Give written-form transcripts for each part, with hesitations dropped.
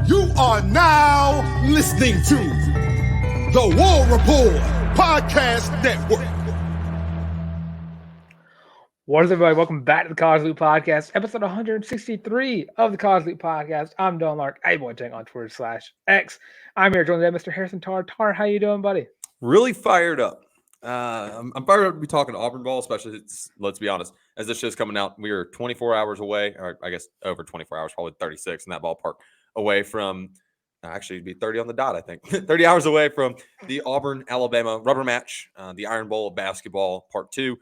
You are now listening to the War Report Podcast Network. What is everybody? Welcome back to the College Loop Podcast, episode 163 of the College Loop Podcast. I'm Dylan Larck, @1 on Twitter/X. I'm here joined by Mr. Harrison Tarr. Tarr, how you doing, buddy? Really fired up. I'm fired up to be talking Auburn ball, especially, let's be honest, as this show's coming out, we are 24 hours away, or I guess over 24 hours, probably 36 in that ballpark, away from, actually it'd be 30 on the dot, I think, 30 hours away from the Auburn-Alabama rubber match, the Iron Bowl of basketball, part 2.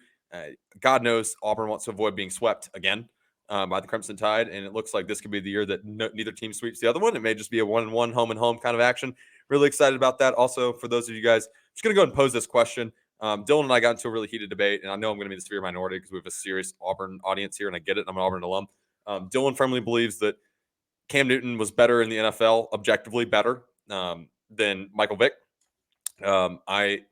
God knows Auburn wants to avoid being swept again by the Crimson Tide, and it looks like this could be the year that neither team sweeps the other one. It may just be a 1-1 home-and-home kind of action. Really excited about that. Also, for those of you guys, I'm just going to go ahead and pose this question. Dylan and I got into a really heated debate, and I know I'm going to be the severe minority because we have a serious Auburn audience here, and I get it. I'm an Auburn alum. Dylan firmly believes that Cam Newton was better in the NFL, objectively better than Michael Vick. I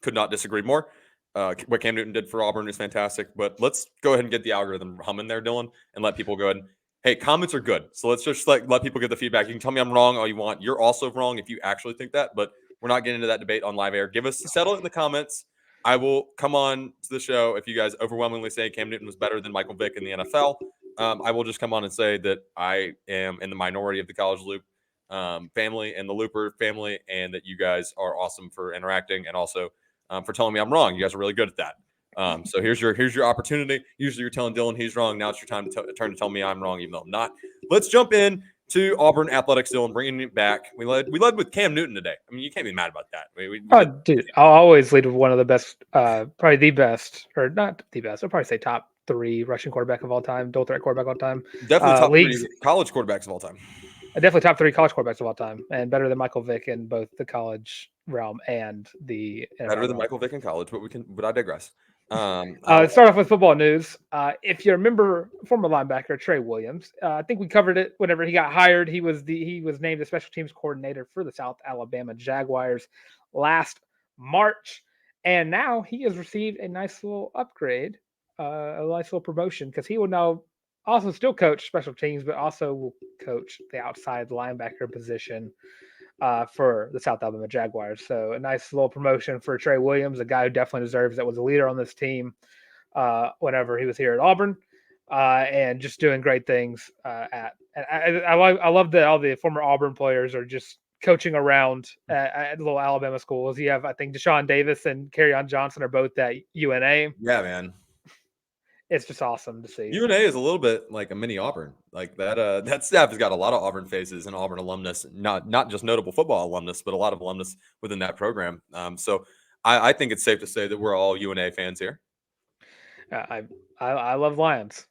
could not disagree more. What Cam Newton did for Auburn is fantastic, but let's go ahead and get the algorithm humming there, Dylan, and let people go ahead and, hey, comments are good. So let's just let people get the feedback. You can tell me I'm wrong all you want. You're also wrong if you actually think that, but we're not getting into that debate on live air. Settle it in the comments. I will come on to the show if you guys overwhelmingly say Cam Newton was better than Michael Vick in the NFL. I will just come on and say that I am in the minority of the College Loop family and the Looper family, and that you guys are awesome for interacting and also for telling me I'm wrong. You guys are really good at that. So here's your opportunity. Usually you're telling Dylan he's wrong. Now it's your time to turn to tell me I'm wrong, even though I'm not. Let's jump in to Auburn athletics, Dylan, bringing it back. We led with Cam Newton today. I mean, you can't be mad about that. Dude, I'll always lead with one of the best, probably the best, or not the best. I'll probably say top 3 rushing quarterback of all time, dual threat quarterback of all time. Definitely top 3 college quarterbacks of all time. Definitely top 3 college quarterbacks of all time, and better than Michael Vick in both the college realm and the NFL better than realm. Michael Vick in college, but I digress. Let's start off with football news. If you remember, former linebacker Trey Williams, I think we covered it whenever he got hired. He was named the special teams coordinator for the South Alabama Jaguars last March, and now he has received a nice little upgrade, a nice little promotion, because he will now also still coach special teams, but also will coach the outside linebacker position for the South Alabama Jaguars. So a nice little promotion for Trey Williams, a guy who definitely deserves that, was a leader on this team whenever he was here at Auburn, and just doing great things I love that all the former Auburn players are just coaching around at little Alabama schools. You have, I think, Deshaun Davis and Kerryon Johnson are both at UNA. Yeah, man. It's just awesome to see. UNA is a little bit like a mini Auburn. Like that, that staff has got a lot of Auburn faces and Auburn alumnus, not just notable football alumnus, but a lot of alumnus within that program. So I think it's safe to say that we're all UNA fans here. I love Lions.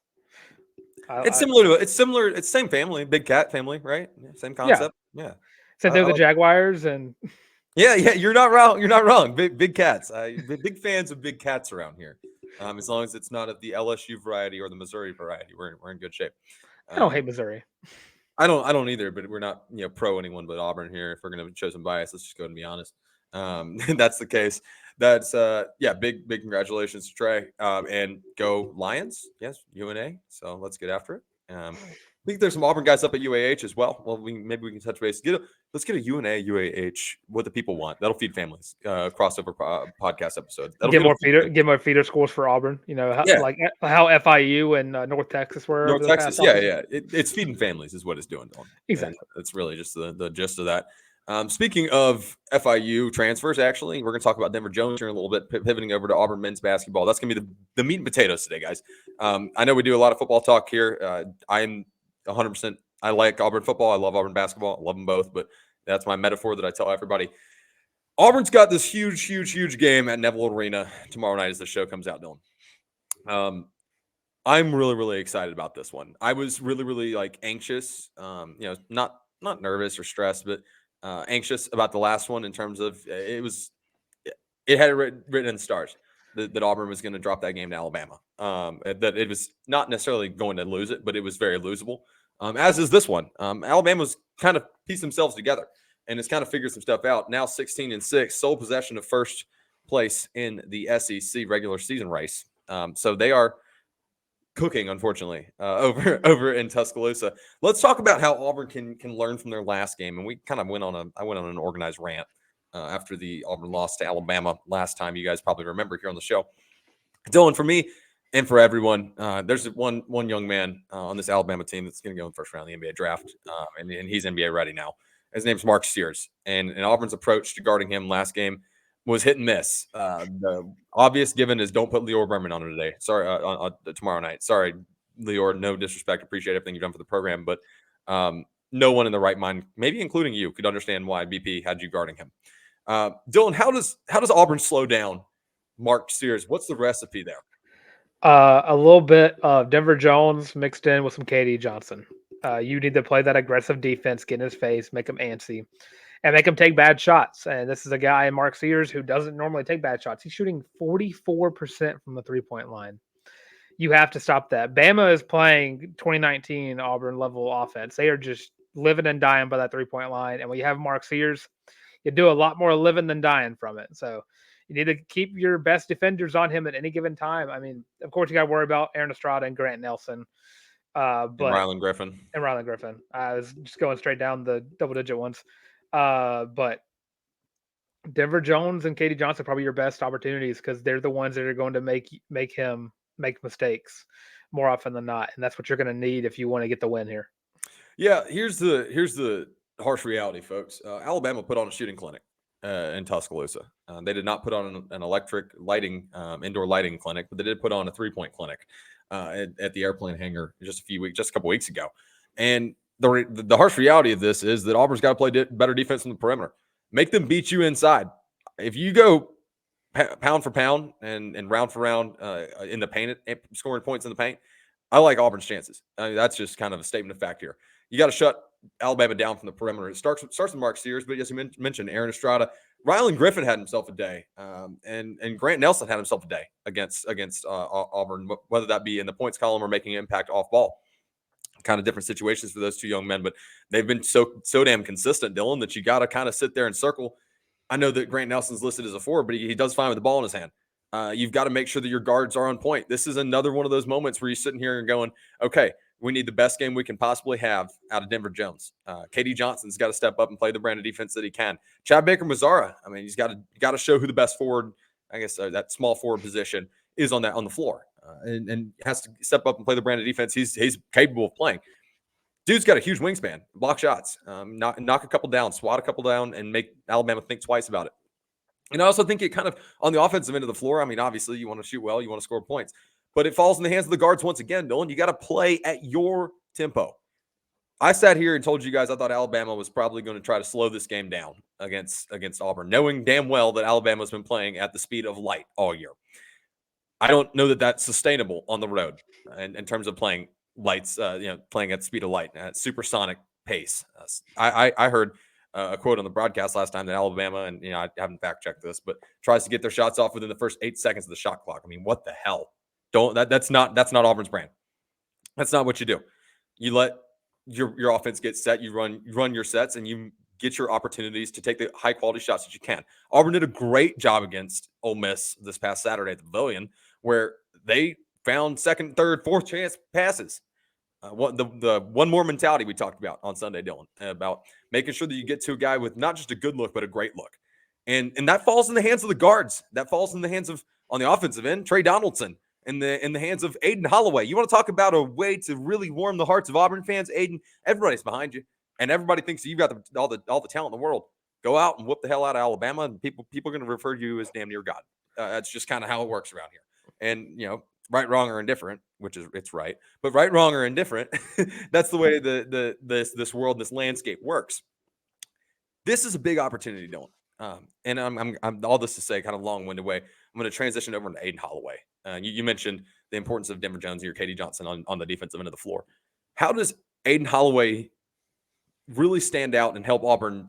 It's similar. It's same family, Big Cat family, right? Yeah, same concept. Yeah. Same thing with the Jaguars and. Yeah. You're not wrong. You're not wrong. Big cats. Big fans of big cats around here. As long as it's not of the LSU variety or the Missouri variety, we're in good shape. I don't hate Missouri. I don't either, but we're not pro anyone but Auburn here. If we're going to show some bias, let's just go and be honest. That's the case. That's big congratulations to Trey, and go Lions. Yes, UNA. So let's get after it. I think there's some Auburn guys up at UAH as well. Well, maybe we can touch base. Let's get a UNA UAH. What the people want. That'll feed families. Crossover podcast episodes. Get more feeder schools for Auburn. Like how FIU and North Texas were. North Texas, yeah. It's feeding families is what it's doing. Exactly. That's really just the gist of that. Speaking of FIU transfers, actually, we're going to talk about Denver Jones here in a little bit, pivoting over to Auburn men's basketball. That's going to be the meat and potatoes today, guys. I know we do a lot of football talk here. I'm 100%. I like Auburn football. I love Auburn basketball. I love them both, but that's my metaphor that I tell everybody. Auburn's got this huge game at Neville Arena tomorrow night as the show comes out, Dylan. I'm really excited about this one. I was really anxious, not nervous or stressed, but anxious about the last one in terms of it had it written in the stars that Auburn was going to drop that game to Alabama. That it was not necessarily going to lose it, but it was very losable. As is this one. Alabama's kind of pieced themselves together and has kind of figured some stuff out. Now 16-6, sole possession of first place in the SEC regular season race. So they are cooking, unfortunately, over in Tuscaloosa. Let's talk about how Auburn can learn from their last game. And we kind of I went on an organized rant after the Auburn loss to Alabama last time. You guys probably remember here on the show. Dylan, for me and for everyone, there's one young man on this Alabama team that's going to go in the first round of the NBA draft, and he's NBA ready now. His name's Mark Sears, and Auburn's approach to guarding him last game was hit and miss. The obvious given is don't put Lior Berman on him today. Sorry, on tomorrow night. Sorry, Lior. No disrespect. Appreciate everything you've done for the program, but no one in the right mind, maybe including you, could understand why BP had you guarding him. Dylan, how does Auburn slow down Mark Sears? What's the recipe there? A little bit of Denver Jones mixed in with some KD Johnson. You need to play that aggressive defense, get in his face, make him antsy, and make him take bad shots. And this is a guy, Mark Sears, who doesn't normally take bad shots. He's shooting 44% from the three-point line. You have to stop that. Bama is playing 2019 Auburn level offense. They are just living and dying by that three-point line. And when you have Mark Sears, you do a lot more living than dying from it. So you need to keep your best defenders on him at any given time. I mean, of course, you got to worry about Aaron Estrada and Grant Nelson. And Rylan Griffin. I was just going straight down the double-digit ones. But Denver Jones and KD Johnson are probably your best opportunities because they're the ones that are going to make him make mistakes more often than not, and that's what you're going to need if you want to get the win here. Yeah, here's the harsh reality, folks. Alabama put on a shooting clinic in Tuscaloosa. They did not put on an electric lighting, indoor lighting clinic, but they did put on a three-point clinic at the airplane hangar just a couple weeks ago. And the harsh reality of this is that Auburn's got to play better defense from the perimeter. Make them beat you inside. If you go pound for pound and round for round in the paint, scoring points in the paint, I like Auburn's chances. That's just kind of a statement of fact here. You got to shut Alabama down from the perimeter. It starts with Mark Sears, but as you mentioned, Aaron Estrada, Rylan Griffin had himself a day, and Grant Nelson had himself a day against Auburn, whether that be in the points column or making an impact off ball. Kind of different situations for those two young men, but they've been so damn consistent, Dylan, that you got to kind of sit there and circle. I know that Grant Nelson's listed as a forward, but he does fine with the ball in his hand. You've got to make sure that your guards are on point. This is another one of those moments where you're sitting here and going, okay, we need the best game we can possibly have out of Denver Jones. KD Johnson's got to step up and play the brand of defense that he can. Chad Baker-Mazara, I mean, he's got to show who the best forward, I guess that small forward position is on the floor, and has to step up and play the brand of defense he's capable of playing. Dude's got a huge wingspan, block shots, knock a couple down, swat a couple down, and make Alabama think twice about it. And I also think it kind of, on the offensive end of the floor, I mean, obviously you want to shoot well, you want to score points, but it falls in the hands of the guards once again, Dylan. You got to play at your tempo. I sat here and told you guys I thought Alabama was probably going to try to slow this game down against Auburn, knowing damn well that Alabama's been playing at the speed of light all year. I don't know that that's sustainable on the road in terms of playing lights, playing at the speed of light at supersonic pace. I heard a quote on the broadcast last time that Alabama, and I haven't fact checked this, but tries to get their shots off within the first 8 seconds of the shot clock. I mean, what the hell? That's not Auburn's brand. That's not what you do. You let your offense get set. You run your sets, and you get your opportunities to take the high quality shots that you can. Auburn did a great job against Ole Miss this past Saturday at the Pavilion, where they found second, third, fourth chance passes. The one more mentality we talked about on Sunday, Dylan, about making sure that you get to a guy with not just a good look, but a great look. And that falls in the hands of the guards. That falls in the hands of, on the offensive end, Trey Donaldson, in the hands of Aiden Holloway. You want to talk about a way to really warm the hearts of Auburn fans? Aiden, everybody's behind you, and everybody thinks you've got all the talent in the world. Go out and whoop the hell out of Alabama, and people are going to refer to you as damn near God. That's just kind of how it works around here. And right, wrong, or indifferent, which is it's right, but right, wrong, or indifferent, that's the way this world, this landscape works. This is a big opportunity, Dylan. And I'm all this to say, kind of long-winded way. I'm going to transition over to Aiden Holloway. You mentioned the importance of Denver Jones and Katie Johnson on the defensive end of the floor. How does Aiden Holloway really stand out and help Auburn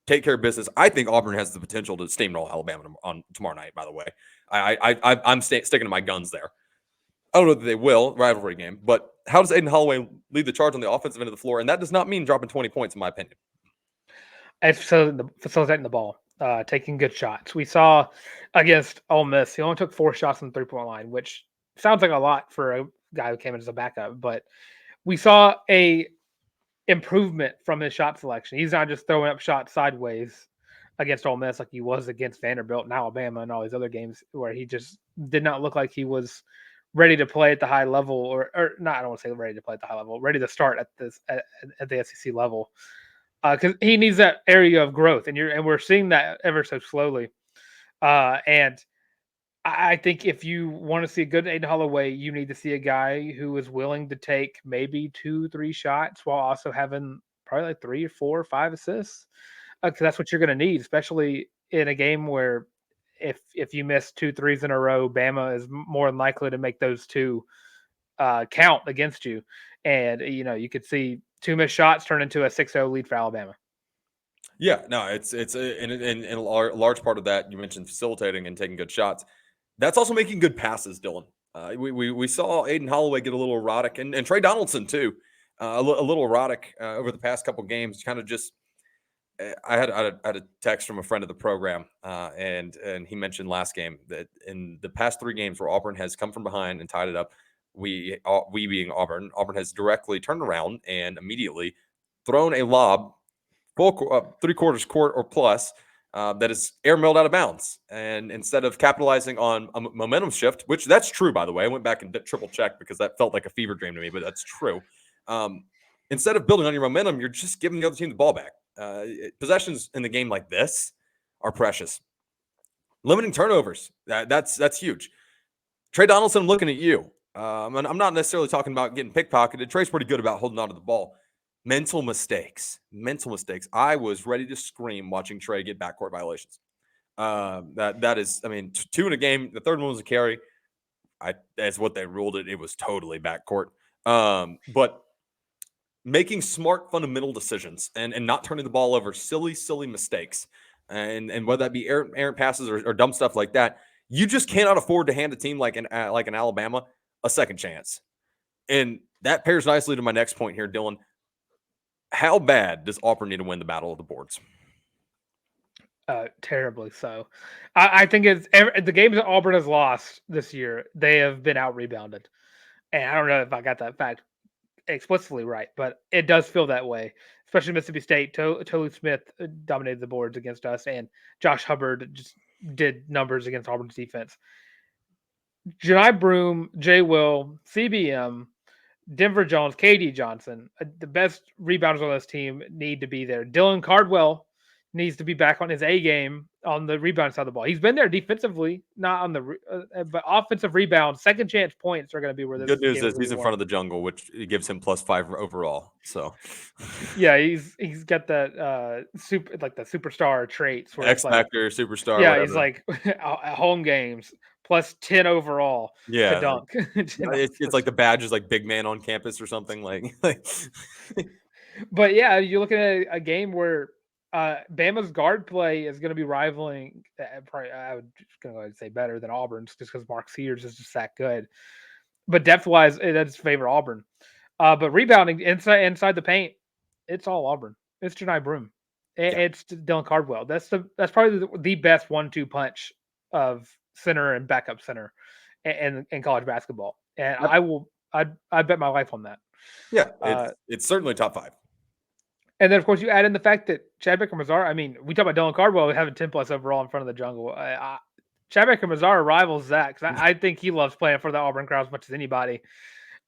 take care of business? I think Auburn has the potential to steamroll Alabama on tomorrow night, by the way. I'm sticking to my guns there. I don't know that they will, rivalry game, but how does Aiden Holloway lead the charge on the offensive end of the floor? And that does not mean dropping 20 points, in my opinion. Facilitating the ball, taking good shots. We saw against Ole Miss, he only took 4 shots on the 3-point line, which sounds like a lot for guy who came in as a backup. But we saw a improvement from his shot selection. He's not just throwing up shots sideways against Ole Miss like he was against Vanderbilt and Alabama and all these other games where he just did not look like he was ready to play at the high level, or not. I don't want to say ready to play at the high level, ready to start at the SEC level, because he needs that area of growth, and we're seeing that ever so slowly. And I think if you want to see a good Aiden Holloway, you need to see a guy who is willing to take maybe 2-3 shots while also having probably like 3 or 4 or 5 assists. Because that's what you're going to need, especially in a game where if you miss 2 threes in a row, Bama is more than likely to make those two count against you. And you could see 2 missed shots turn into a 6-0 lead for Alabama. Yeah, no, it's a large part of that. You mentioned facilitating and taking good shots. That's also making good passes, Dylan. We saw Aiden Holloway get a little erratic, and Trey Donaldson too, a little erratic over the past couple games. Kind of just, I had a text from a friend of the program, and he mentioned last game that in the past 3 games where Auburn has come from behind and tied it up, we being Auburn has directly turned around and immediately thrown a lob, full 3/4 court or plus, that is air mailed out of bounds. And instead of capitalizing on a momentum shift, which that's true, by the way, I went back and triple checked because that felt like a fever dream to me, but that's true. Instead of building on your momentum, you're just giving the other team the ball back. Possessions in the game like this are precious. Limiting turnovers, that's huge. Trey Donaldson, I'm looking at you. And I'm not necessarily talking about getting pickpocketed. Trey's pretty good about holding on to the ball. Mental mistakes. I was ready to scream watching Trey get backcourt violations. That is, I mean, 2 in a game. The third one was a carry. That's what they ruled it. It was totally backcourt. But making smart fundamental decisions and not turning the ball over, silly mistakes, and whether that be errant passes or dumb stuff like that, you just cannot afford to hand a team like an Alabama a second chance. And that pairs nicely to my next point here, Dylan. How bad does Auburn need to win the battle of the boards? Terribly so. I think the games that Auburn has lost this year, they have been out rebounded. And I don't know if I got that fact explicitly right, but it does feel that way. Especially Mississippi State. Tolu Smith dominated the boards against us, and Josh Hubbard just did numbers against Auburn's defense. Janai Broome, Jay Will, CBM, Denver Jones, KD Johnson, the best rebounders on this team need to be there. Dylan Cardwell needs to be back on his A game on the rebound side of the ball. He's been there defensively, not on the but offensive rebounds, second chance points are going to be where this. Good news is he's in front of the jungle, which gives him +5 overall. So yeah, he's got that the superstar traits. Where X Factor, superstar. Yeah, whatever. he's like at home games +10 overall. Yeah, to dunk. It's like the badge is like big man on campus or something like. But yeah, you're looking at a game where Bama's guard play is going to be rivaling. Probably, I would going to say better than Auburn's, just because Mark Sears is just that good. But depth wise, it does favor Auburn. But rebounding inside the paint, it's all Auburn. It's Janai Broome. It's Dylan Cardwell. That's probably the best 1-2 punch of center and backup center in college basketball. And I bet my life on that. Yeah, it's certainly top 5. And then, of course, you add in the fact that Chad Baker-Mazara, I mean, we talk about Dylan Cardwell having 10+ overall in front of the jungle. Chad Baker-Mazara rivals that because I think he loves playing for the Auburn crowd as much as anybody.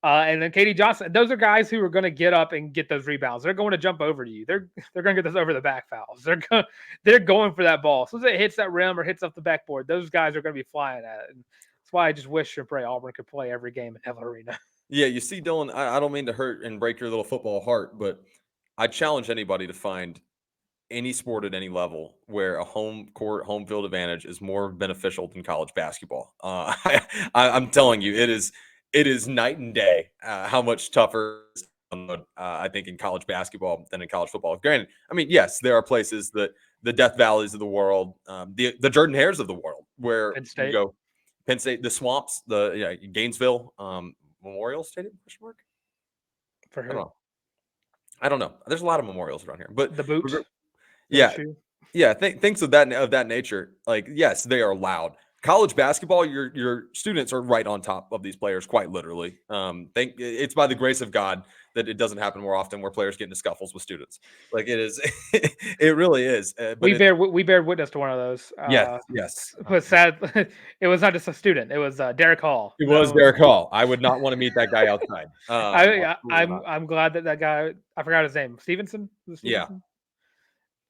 And then KD Johnson, those are guys who are going to get up and get those rebounds. They're going to jump over to you. They're going to get those over the back fouls. They're going for that ball. So as it hits that rim or hits off the backboard, those guys are going to be flying at it. And that's why I just wish and pray Auburn could play every game in Evel Arena. Yeah, you see, Dylan, I don't mean to hurt and break your little football heart, but I challenge anybody to find any sport at any level where a home court, home field advantage is more beneficial than college basketball. I'm telling you, it is night and day how much tougher I think in college basketball than in college football. Granted, I mean, yes, there are places that the Death Valleys of the world, the Jordan Hares of the world, where you go, Penn State, the swamps, Gainesville, Memorial Stadium, question mark? For who? I don't know. There's a lot of memorials around here, but the boot. Yeah, things of that nature. Like, yes, they are loud. college basketball, your students are right on top of these players, quite literally. It's by the grace of God that it doesn't happen more often where players get into scuffles with students. Like it is, it really is. We bear witness to one of those. Yes. But sad, it was not just a student. It was Derek Hall. It was Derek Hall. I would not want to meet that guy outside. I'm glad that guy. I forgot his name. Stevenson. Yeah.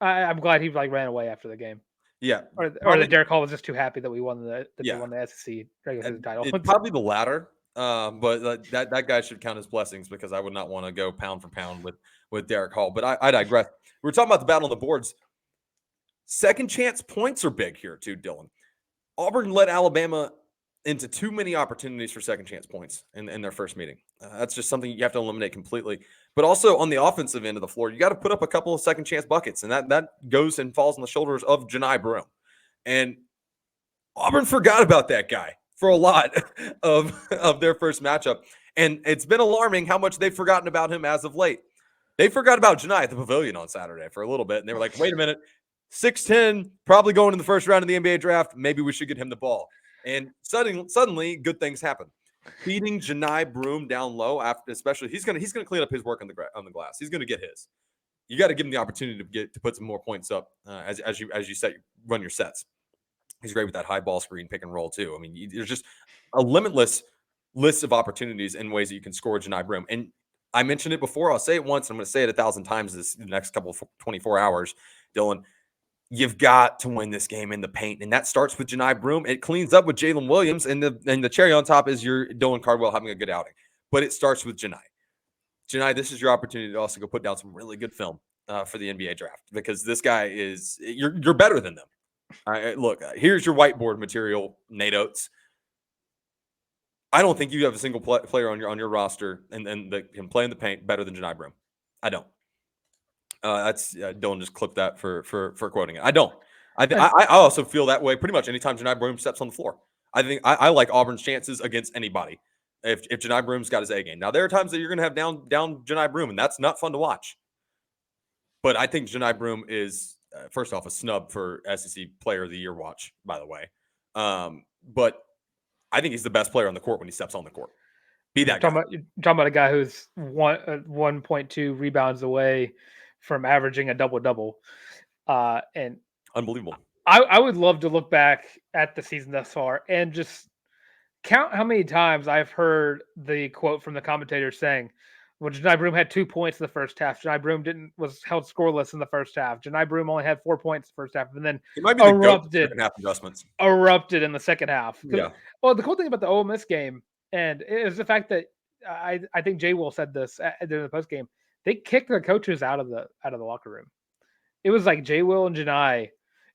I'm glad he ran away after the game. Yeah. Or that Derek Hall was just too happy that we won the SEC regular season title. It's probably the latter. But that guy should count his blessings because I would not want to go pound for pound with Derek Hall. But I digress. We're talking about the battle on the boards. Second chance points are big here too, Dylan. Auburn led Alabama into too many opportunities for second chance points in their first meeting. That's just something you have to eliminate completely. But also on the offensive end of the floor, you got to put up a couple of second chance buckets, and that goes and falls on the shoulders of Janai Broome. And Auburn forgot about that guy for a lot of their first matchup. And it's been alarming how much they've forgotten about him as of late. They forgot about Janai at the Pavilion on Saturday for a little bit, and they were like, wait a minute, 6'10", probably going in the first round of the NBA draft. Maybe we should get him the ball. And suddenly good things happen. Feeding Janai Broome down low, especially he's gonna clean up his work on the glass. He's gonna get his. You got to give him the opportunity to put some more points up as you run your sets. He's great with that high ball screen pick and roll too. I mean, there's just a limitless list of opportunities and ways that you can score Janai Broome. And I mentioned it before. I'll say it once. I'm going to say it 1,000 times the next couple of 24 hours, Dylan. You've got to win this game in the paint, and that starts with Janai Broome. It cleans up with Jalen Williams, and the cherry on top is your Dylan Cardwell having a good outing. But it starts with Janai. Janai, this is your opportunity to also go put down some really good film for the NBA draft because this guy is you're better than them. Look, here's your whiteboard material, Nate Oates. I don't think you have a single player on your roster and that can play in the paint better than Janai Broome. I don't. That's Dylan just clipped that for quoting it. I don't. I also feel that way pretty much anytime Janai Broome steps on the floor. I think I like Auburn's chances against anybody if Janai Broome's got his A game. Now there are times that you're going to have down Janai Broome, and that's not fun to watch. But I think Janai Broome is first off a snub for SEC Player of the Year watch, by the way. But I think he's the best player on the court when he steps on the court. Be that guy. You're talking about a guy who's 1.2 rebounds away from averaging a double-double. And unbelievable. I would love to look back at the season thus far and just count how many times I've heard the quote from the commentator saying, well, Janai Broome had 2 points in the first half. Janai Broome was held scoreless in the first half. Janai Broome only had 4 points in the first half, and then erupted in the second half. Yeah. Well, the cool thing about the Ole Miss game, and it is the fact that I think Jay Will said this during the post game. They kicked their coaches out of the locker room. It was like Jay Will and Janai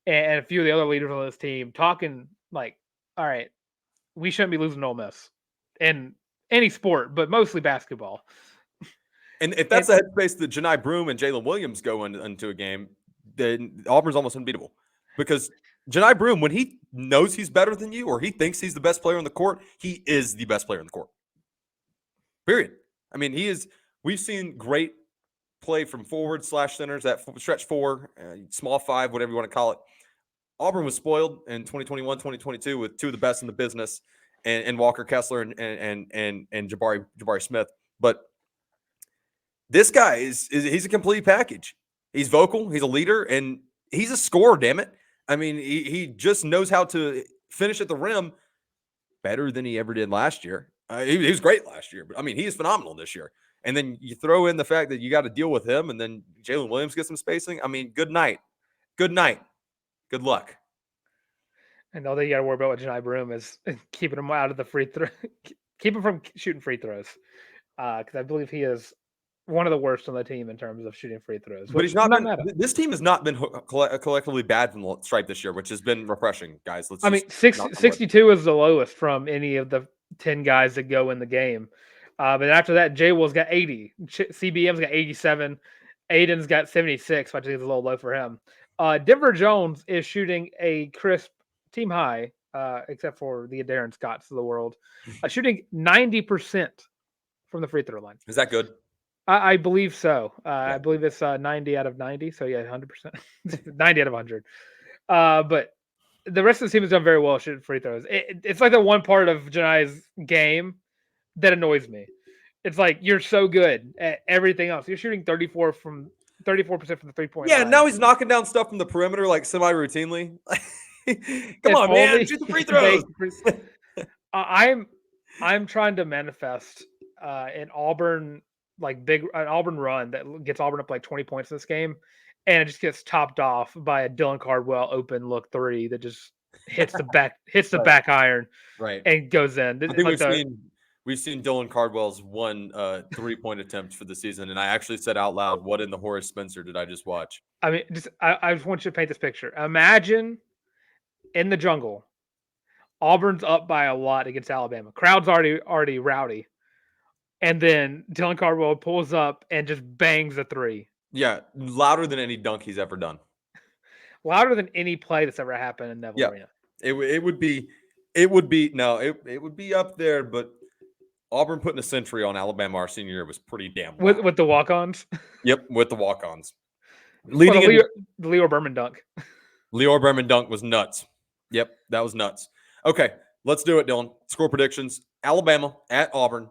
and a few of the other leaders on this team talking like, "All right, we shouldn't be losing to Ole Miss in any sport, but mostly basketball." And if that's the headspace that Janai Broome and Jalen Williams go into a game, then Auburn's almost unbeatable. Because Janai Broome, when he knows he's better than you or he thinks he's the best player on the court, he is the best player on the court. Period. I mean, he is. We've seen great play from forward/centers, that stretch four, small five, whatever you want to call it. Auburn was spoiled in 2021, 2022 with two of the best in the business, and Walker Kessler and Jabari Smith. But this guy he's a complete package. He's vocal, he's a leader, and he's a scorer, damn it. I mean, he just knows how to finish at the rim better than he ever did last year. He was great last year, but I mean, he is phenomenal this year. And then you throw in the fact that you got to deal with him, and then Jalen Williams gets some spacing. I mean, good night. Good night. Good luck. And all that you got to worry about with Janai Broome is keeping him out of the free throw, keep him from shooting free throws. Because I believe he is one of the worst on the team in terms of shooting free throws. But he's not been. This team has not been collectively bad from the stripe this year, which has been refreshing, guys. 62 is the lowest from any of the 10 guys that go in the game. But after that, Jay Will's got 80. CBM's got 87. Aiden's got 76, which I think is a little low for him. Denver Jones is shooting a crisp team high, except for the Darren Scotts of the world, shooting 90% from the free throw line. Is that good? I believe so. I believe it's 90 out of 90. So, yeah, 100%. 90 out of 100. But the rest of the team has done very well shooting free throws. It's like the one part of Janai's game that annoys me. It's like you're so good at everything else. You're shooting 34% from the 3-point Yeah, line. now he's knocking down stuff from the perimeter like semi-routinely. Come on, only man, shoot the free throws. I'm trying to manifest an Auburn an Auburn run that gets Auburn up like 20 points in this game, and it just gets topped off by a Dylan Cardwell open look three that just hits the back iron Right. and goes in. I think we've seen Dylan Cardwell's one 3-point attempt for the season, and I actually said out loud, "What in the Horace Spencer did I just watch?" I mean, I just want you to paint this picture. Imagine in the jungle, Auburn's up by a lot against Alabama. Crowd's already rowdy. And then Dylan Cardwell pulls up and just bangs a three. Yeah, louder than any dunk he's ever done. Louder than any play that's ever happened in Neville Arena. It would be up there, but Auburn putting a century on Alabama our senior year was pretty damn loud. With the walk-ons. Yep, with the walk-ons. The Leo Berman dunk. Leo Berman dunk was nuts. Yep, that was nuts. Okay, let's do it, Dylan. Score predictions. Alabama at Auburn.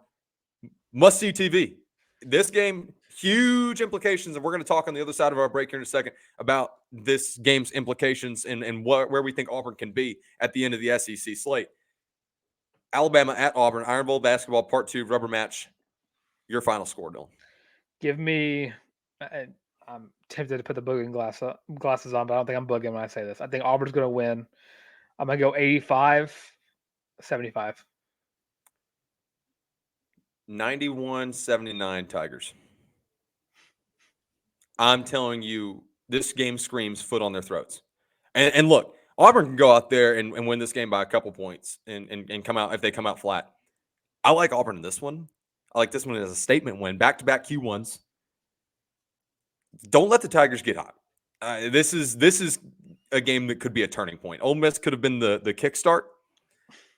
Must-see TV. This game, huge implications, and we're going to talk on the other side of our break here in a second about this game's implications and where we think Auburn can be at the end of the SEC slate. Alabama at Auburn, Iron Bowl basketball, part 2, rubber match. Your final score, Dylan. Give me I'm tempted to put the booging glasses on, but I don't think I'm bugging when I say this. I think Auburn's going to win. I'm going to go 85-75. 91-79 Tigers. I'm telling you, this game screams foot on their throats. And look, Auburn can go out there and win this game by a couple points and come out if they come out flat. I like Auburn in this one. I like this one as a statement win. Back-to-back Q1s. Don't let the Tigers get hot. This is a game that could be a turning point. Ole Miss could have been the kickstart,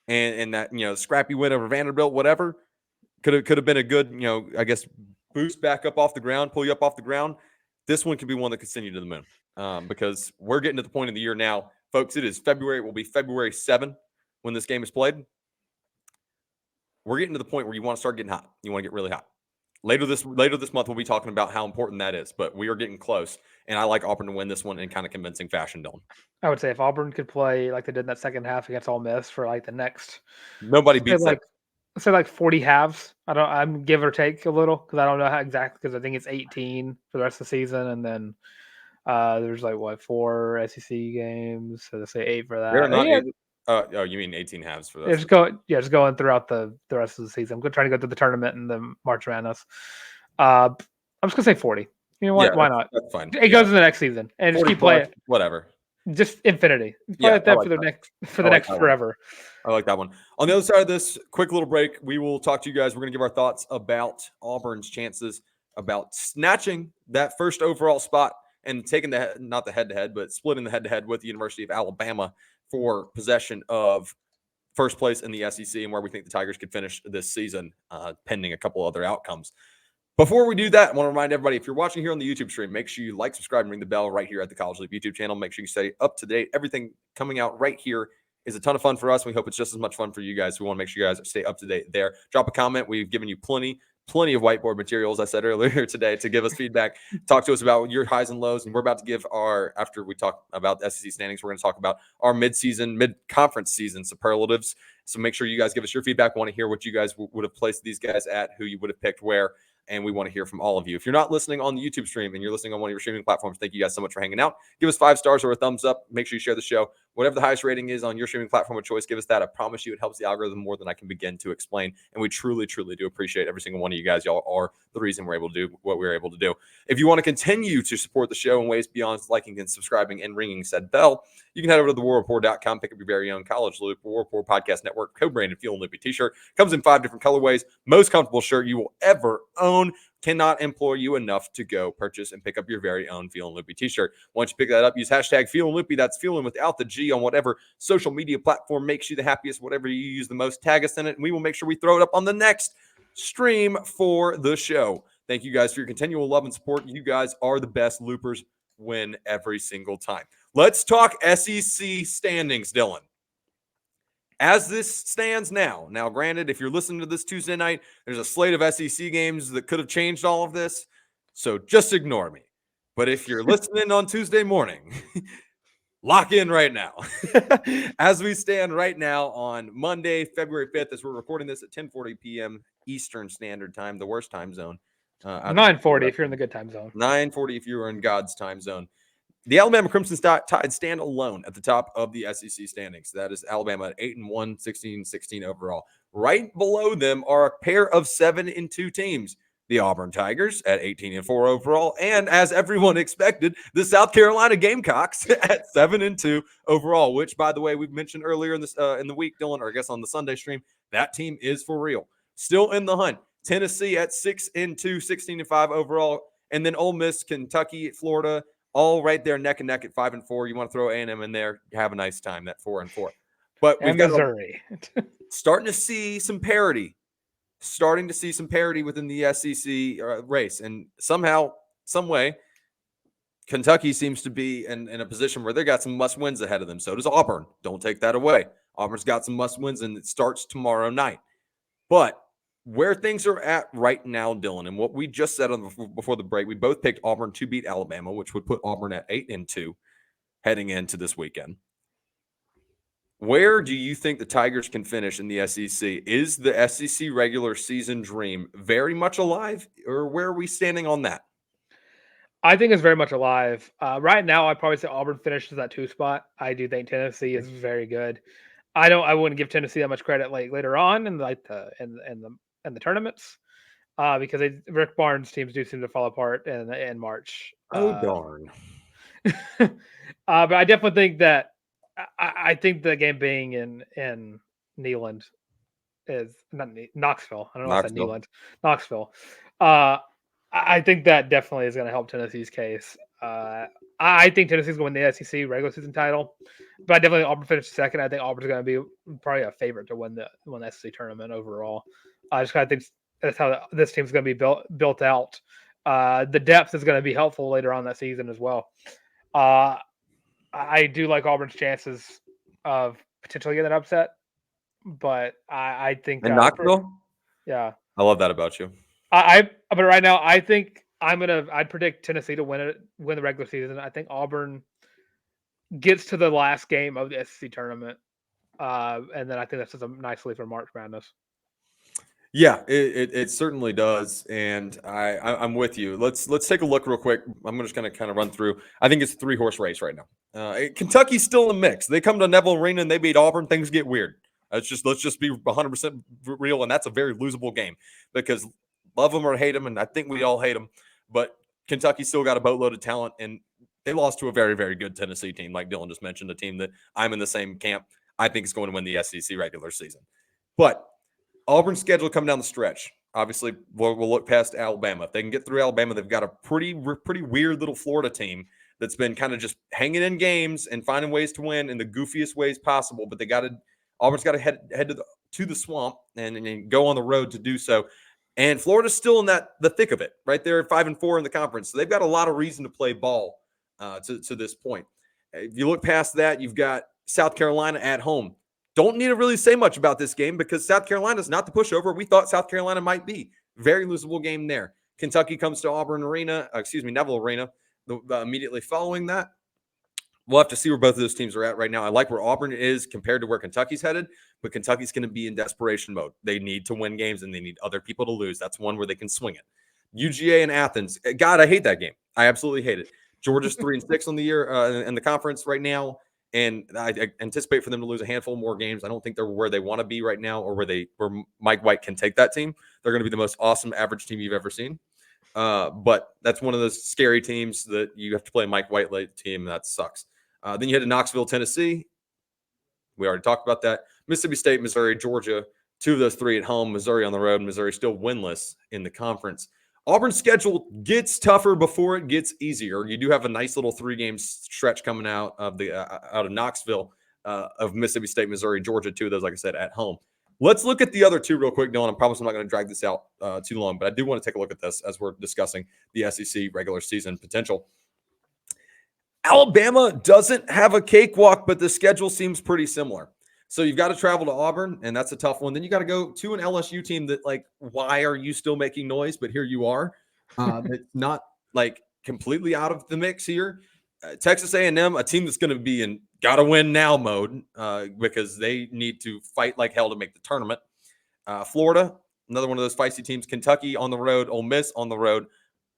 and that scrappy win over Vanderbilt, whatever, could have been a good I guess boost back up off the ground, pull you up off the ground. This one could be one that could send you to the moon because we're getting to the point of the year now, folks. It is February. It will be February 7 when this game is played. We're getting to the point where you want to start getting hot. You want to get really hot. Later this month, we'll be talking about how important that is, but we are getting close, and I like Auburn to win this one in kind of convincing fashion, Dylan. I would say if Auburn could play like they did in that second half against Ole Miss for like the next, nobody beats that. Say like 40 halves. I'm give or take a little because I don't know how exactly because I think it's 18 for the rest of the season, and then there's 4 SEC games, so let's say 8 for that. They're not. Oh, you mean 18 halves for that? Just going throughout the rest of the season. I'm trying to go through the tournament and the March Madness. I'm just gonna say 40. You know what? Why not? That's fine. It goes in the next season and just keep playing. Whatever. Just infinity. Play like that for the next forever. I like that one. On the other side of this, quick little break. We will talk to you guys. We're gonna give our thoughts about Auburn's chances about snatching that first overall spot and taking not the head-to-head, but splitting the head-to-head with the University of Alabama for possession of first place in the SEC and where we think the Tigers could finish this season, pending a couple other outcomes. Before we do that, I want to remind everybody, if you're watching here on the YouTube stream, make sure you like, subscribe, and ring the bell right here at the College Leap YouTube channel. Make sure you stay up to date. Everything coming out right here is a ton of fun for us. We hope it's just as much fun for you guys. We want to make sure you guys stay up to date there. Drop a comment. We've given you plenty of whiteboard materials, I said earlier today, to give us feedback. Talk to us about your highs and lows. And we're about to give after we talk about SEC standings, we're going to talk about our mid-conference season superlatives. So make sure you guys give us your feedback. We want to hear what you guys would have placed these guys at, who you would have picked where. And we want to hear from all of you. If you're not listening on the YouTube stream and you're listening on one of your streaming platforms, thank you guys so much for hanging out. Give us 5 stars or a thumbs up. Make sure you share the show. Whatever the highest rating is on your streaming platform of choice, give us that. I promise you it helps the algorithm more than I can begin to explain. And we truly, truly do appreciate every single one of you guys. Y'all are the reason we're able to do what we're able to do. If you want to continue to support the show in ways beyond liking and subscribing and ringing said bell, you can head over to thewarreport.com, pick up your very own College Loop War Report Podcast Network co-branded Feel and Loopy t-shirt. Comes in 5 different colorways. Most comfortable shirt you will ever own. Cannot implore you enough to go purchase and pick up your very own Feel and Loopy t-shirt. Once you pick that up, use hashtag Feel and Loopy. That's feeling without the G on whatever social media platform makes you the happiest, whatever you use the most. Tag us in it, and we will make sure we throw it up on the next stream for the show. Thank you guys for your continual love and support. You guys are the best. Loopers win every single time. Let's talk SEC standings, Dylan. As this stands now, granted, if you're listening to this Tuesday night, there's a slate of SEC games that could have changed all of this, so just ignore me. But if you're listening on Tuesday morning, lock in right now. As we stand right now on Monday, February 5th, as we're recording this at 10:40 p.m. Eastern Standard Time, the worst time zone. 9:40 if you're in the good time zone. 9:40 if you are in God's time zone. The Alabama Crimson Tide stand alone at the top of the SEC standings. That is Alabama at 8-1, 16-16 overall. Right below them are a pair of 7-2 teams. The Auburn Tigers at 18-4 overall, and as everyone expected, the South Carolina Gamecocks at 7-2 overall. Which, by the way, we've mentioned earlier in this in the week, Dylan, or I guess on the Sunday stream, that team is for real. Still in the hunt. Tennessee at 6-2, 16-5 overall, and then Ole Miss, Kentucky, Florida, all right there neck and neck at 5-4. You want to throw A&M in there, have a nice time. That 4-4. But we've got Missouri starting to see some parity. Starting to see some parity within the SEC race. And somehow, some way, Kentucky seems to be in a position where they got some must-wins ahead of them. So does Auburn. Don't take that away. Auburn's got some must-wins, and it starts tomorrow night. But where things are at right now, Dylan, and what we just said before the break, we both picked Auburn to beat Alabama, which would put Auburn at 8-2 heading into this weekend. Where do you think the Tigers can finish in the SEC? Is the SEC regular season dream very much alive, or where are we standing on that? I think it's very much alive. Right now, I'd probably say Auburn finishes that 2 spot. I do think Tennessee is very good. I wouldn't give Tennessee that much credit later on in the tournaments because Rick Barnes' teams do seem to fall apart in March. Darn. But I definitely think that I think the game being in Neyland is not Knoxville. I don't know if I said Neyland. Knoxville. I think that definitely is going to help Tennessee's case. I think Tennessee's going to win the SEC regular season title, but I definitely think Auburn finished second. I think Auburn's going to be probably a favorite to win the SEC tournament overall. I just kind of think that's how this team's going to be built out. The depth is going to be helpful later on that season as well. I do like Auburn's chances of potentially getting an upset, but I think and Knoxville. Yeah, I love that about you. But right now I think I'd predict Tennessee to win the regular season. I think Auburn gets to the last game of the SEC tournament, and then I think that's just a nice lead for March Madness. Yeah, it certainly does, and I'm with you. Let's take a look real quick. I'm just going to kind of run through. I think it's a 3-horse race right now. Kentucky's still in the mix. They come to Neville Arena and they beat Auburn. Things get weird. Let's just be 100% real, and that's a very losable game because love them or hate them, and I think we all hate them. But Kentucky still got a boatload of talent, and they lost to a very, very good Tennessee team, like Dylan just mentioned, a team that I'm in the same camp. I think is going to win the SEC regular season, but Auburn's schedule coming down the stretch. Obviously, we'll look past Alabama. If they can get through Alabama, they've got a pretty weird little Florida team that's been kind of just hanging in games and finding ways to win in the goofiest ways possible. But Auburn's got to head to the swamp and go on the road to do so. And Florida's still in the thick of it, right there at 5-4 in the conference. So they've got a lot of reason to play ball to this point. If you look past that, you've got South Carolina at home. Don't need to really say much about this game because South Carolina is not the pushover we thought South Carolina might be. Very losable game there. Kentucky comes to Neville Arena immediately following that. We'll have to see where both of those teams are at right now. I like where Auburn is compared to where Kentucky's headed, but Kentucky's going to be in desperation mode. They need to win games, and they need other people to lose. That's one where they can swing it. UGA and Athens. God, I hate that game. I absolutely hate it. Georgia's 3-6 on the year in the conference right now. And I anticipate for them to lose a handful more games. I don't think they're where they want to be right now or where Mike White can take that team. They're going to be the most awesome average team you've ever seen. But that's one of those scary teams that you have to play a Mike White-led team. And that sucks. Then you head to Knoxville, Tennessee. We already talked about that. Mississippi State, Missouri, Georgia. 2 of those 3 at home. Missouri on the road. Missouri still winless in the conference. Auburn's schedule gets tougher before it gets easier. You do have a nice little 3-game stretch coming out of Knoxville, of Mississippi State, Missouri, Georgia. 2 of those, like I said, at home. Let's look at the other 2 real quick, Dylan. I promise I'm not going to drag this out too long, but I do want to take a look at this as we're discussing the SEC regular season potential. Alabama doesn't have a cakewalk, but the schedule seems pretty similar. So you've got to travel to Auburn, and that's a tough one. Then you got to go to an LSU team that, like, why are you still making noise? But here you are. It's not like completely out of the mix here. Texas A&M, a team that's going to be in gotta win now mode because they need to fight like hell to make the tournament. Florida, another one of those feisty teams. Kentucky on the road. Ole Miss on the road.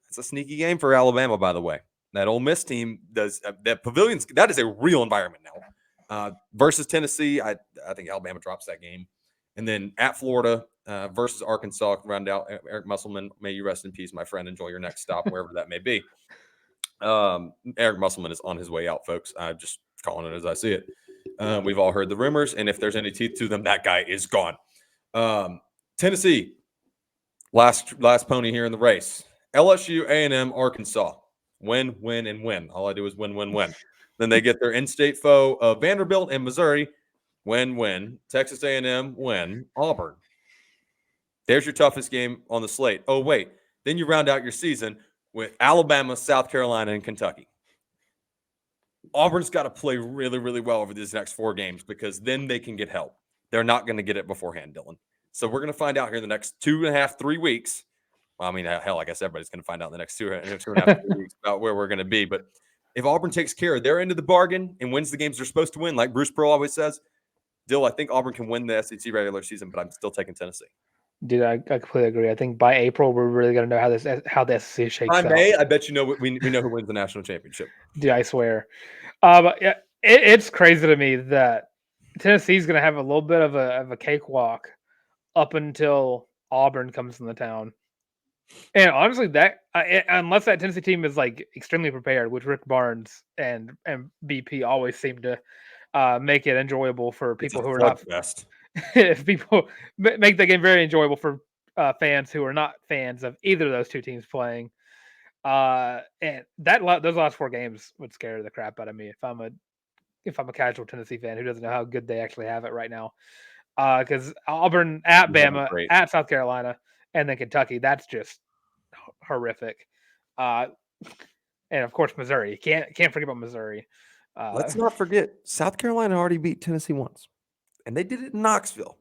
It's a sneaky game for Alabama, by the way. That Ole Miss team does that Pavilions. That is a real environment now. Versus Tennessee, I think Alabama drops that game, and then at Florida versus Arkansas, round out. Eric Musselman, may you rest in peace, my friend. Enjoy your next stop, wherever that may be. Eric Musselman is on his way out, folks. I'm just calling it as I see it. We've all heard the rumors, and if there's any teeth to them, that guy is gone. Tennessee, last pony here in the race. LSU, A&M, Arkansas. Win, win, and win. All I do is win, win, win. Then they get their in-state foe of Vanderbilt and Missouri. Win, win. Texas A&M, win. Auburn. There's your toughest game on the slate. Oh, wait. Then you round out your season with Alabama, South Carolina, and Kentucky. Auburn's got to play really, really well over these next 4 games because then they can get help. They're not going to get it beforehand, Dylan. So we're going to find out here in the next 2.5, 3 weeks. Well, I mean, hell, I guess everybody's going to find out in the next 2.5, 3 weeks about where we're going to be. But if Auburn takes care of their end of the bargain and wins the games they're supposed to win, like Bruce Pearl always says, Dill, I think Auburn can win the SEC regular season, but I'm still taking Tennessee. Dude, I completely agree. I think by April we're really going to know how the SEC shakes out. By May, I bet you know we know who wins the national championship. Dude, I swear. It's crazy to me that Tennessee's going to have a little bit of a cakewalk up until Auburn comes in the town. And honestly, that unless that Tennessee team is like extremely prepared, which Rick Barnes and BP always seem to make it enjoyable for people who are not best. If people make the game very enjoyable for fans who are not fans of either of those two teams playing. And those last 4 games would scare the crap out of me if I'm a casual Tennessee fan who doesn't know how good they actually have it right now. Because Auburn at Bama, at South Carolina, and then Kentucky, that's just horrific. And of course Missouri. You can't forget about Missouri. Let's not forget South Carolina already beat Tennessee once, and they did it in Knoxville.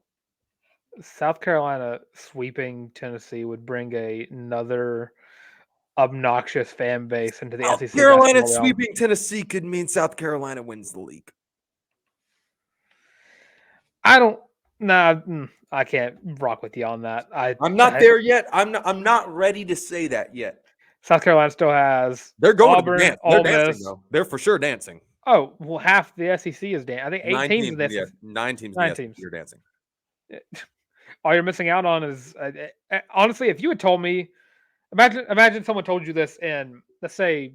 South Carolina sweeping Tennessee would bring another obnoxious fan base into the SEC. South Carolina sweeping Tennessee could mean South Carolina wins the league. I can't rock with you on that. I'm not there yet. I'm not ready to say that yet. South Carolina still has. They're going Auburn, to dance. They're dancing though. They're for sure dancing. Oh well, half the SEC is dancing. I think 8 teams in the SEC. 9 teams. You're dancing. All you're missing out on is honestly, if you had told me, imagine someone told you this in, let's say,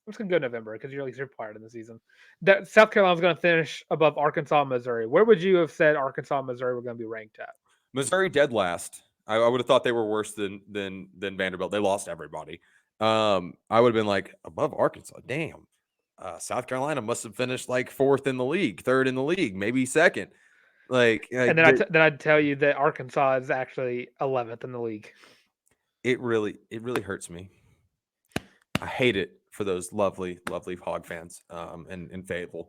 it's going to go November because you're super fired in the season, that South Carolina's going to finish above Arkansas and Missouri. Where would you have said Arkansas and Missouri were going to be ranked at? Missouri dead last. I would have thought they were worse than Vanderbilt. They lost everybody. I would have been like above Arkansas. Damn. South Carolina must have finished like 4th in the league, 3rd in the league, maybe 2nd. And then I'd tell you that Arkansas is actually 11th in the league. It really hurts me. I hate it for those lovely Hog fans and Fayetteville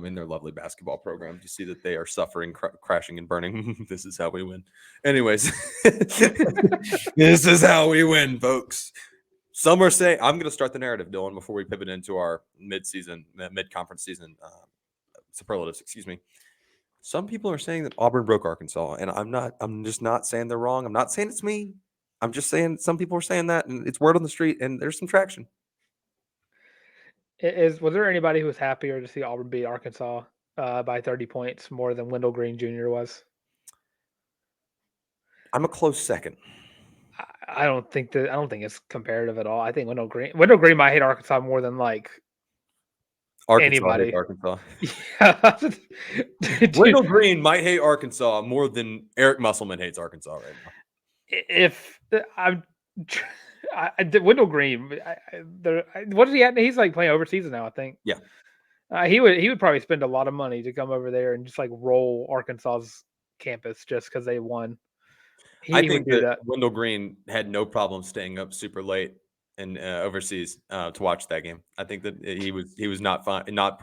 in their lovely basketball program. You see that they are suffering, crashing and burning. This is how we win. Anyways, this is how we win, folks. Some are saying, I'm going to start the narrative, Dylan, before we pivot into our mid-conference season superlatives, excuse me. Some people are saying that Auburn broke Arkansas, and I'm just not saying they're wrong. I'm not saying it's me. I'm just saying some people are saying that, and it's word on the street, and there's some traction. Was there anybody who was happier to see Auburn beat Arkansas by 30 points more than Wendell Green Jr. was? I'm a close second. I don't think it's comparative at all. I think Wendell Green might hate Arkansas more than like anybody. Arkansas. Yeah. Wendell Green might hate Arkansas more than Eric Musselman hates Arkansas right now. If Wendell Green, what did he have? He's like playing overseas now, I think. Yeah. He would probably spend a lot of money to come over there and just like roll Arkansas's campus just because they won. I think that Wendell Green had no problem staying up super late overseas to watch that game. I think that he was not fine, not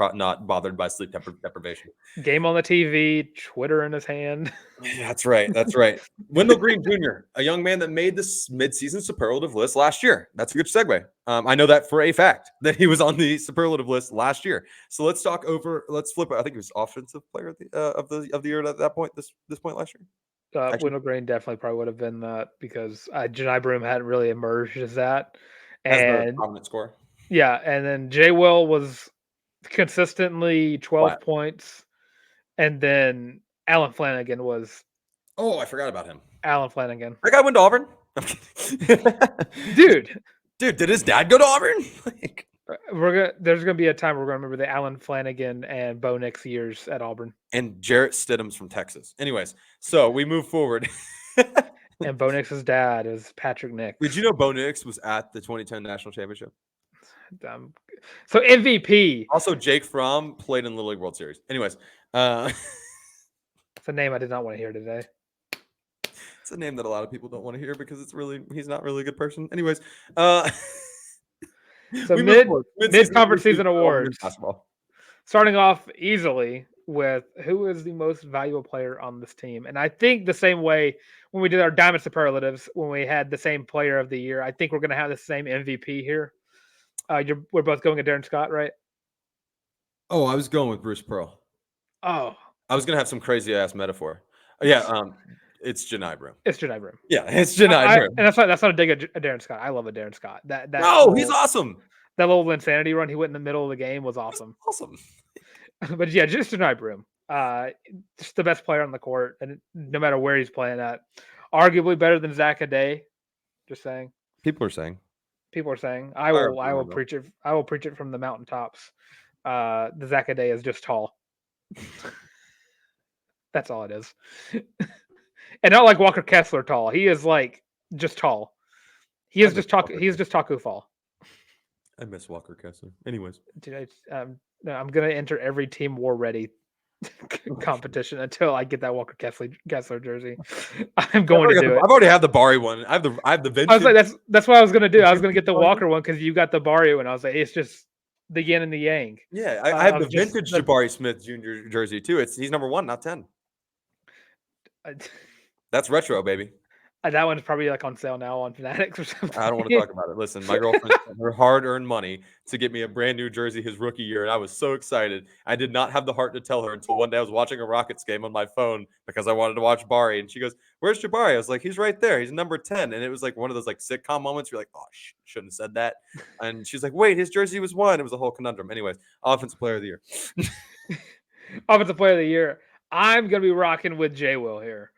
bothered by sleep deprivation. Game on the TV, Twitter in his hand. That's right. That's right. Wendell Green Jr., a young man that made this midseason superlative list last year. That's a good segue. I know that for a fact that he was on the superlative list last year. So let's talk over. Let's flip. I think he was offensive player of the year at that point. This point last year. Wendell Green definitely probably would have been that because Janai Broom hadn't really emerged as that. As the And dominant scorer. yeah, and then J. Will was consistently 12 Flat. points. And then Alan Flanagan was Oh, I forgot about him. Alan Flanagan. That guy went to Auburn. Dude, did his dad go to Auburn? there's gonna be a time we're gonna remember the Alan Flanagan and Bo Nix years at Auburn. And Jarrett Stidham's from Texas. Anyways, so we move forward. And Bo Nix's dad is Patrick Nix. Did you know Bo Nix was at the 2010 national championship? So MVP. Also, Jake Fromm played in the Little League World Series. Anyways, it's a name I did not want to hear today. It's a name that a lot of people don't want to hear because he's not really a good person. Anyways, so mid-conference season awards. Basketball. Starting off easily with who is the most valuable player on this team. And I think the same way when we did our Diamond Superlatives, when we had the same player of the year, I think we're going to have the same MVP here. We're both going at Darren Scott, right? Oh, I was going with Bruce Pearl. Oh. I was going to have some crazy-ass metaphor. Yeah, it's Janai Broom. It's Janai Broom. Yeah, it's Janai Broom. And that's not a dig at Darren Scott. I love a Darren Scott. He's awesome. That little insanity run he went in the middle of the game was awesome. Awesome. But yeah, just Janai Broom. Just the best player on the court, and no matter where he's playing at. Arguably better than Zach Aday. Just saying. People are saying. I will preach it. I will preach it from the mountaintops. The Zach Aday is just tall. That's all it is. And not like Walker Kessler tall. He is like just tall. He is just Taco Fall. I miss Walker Kessler. Anyways, dude, no, I'm gonna enter every Team War Ready competition until I get that Walker Kessler jersey. I'm going to do it. I've already had the Bari one. I have the vintage. I was like, that's what I was gonna do. I was gonna get the Walker one because you got the Bari one. I was like, it's just the yin and the yang. Yeah, I have the vintage Jabari Smith Jr. jersey too. He's number 1, not 10. That's retro, baby. That one's probably like on sale now on Fanatics or something. I don't want to talk about it. Listen, my girlfriend spent her hard-earned money to get me a brand new jersey his rookie year, and I was so excited. I did not have the heart to tell her until one day I was watching a Rockets game on my phone because I wanted to watch Bari, and she goes, "Where's Jabari?" I was like, "He's right there. He's number 10." And it was like one of those like sitcom moments. You're like, "Oh, shouldn't have said that." And she's like, "Wait, his jersey was 1." It was a whole conundrum. Anyways, offensive player of the year. Offensive player of the year. I'm gonna be rocking with J. Will here.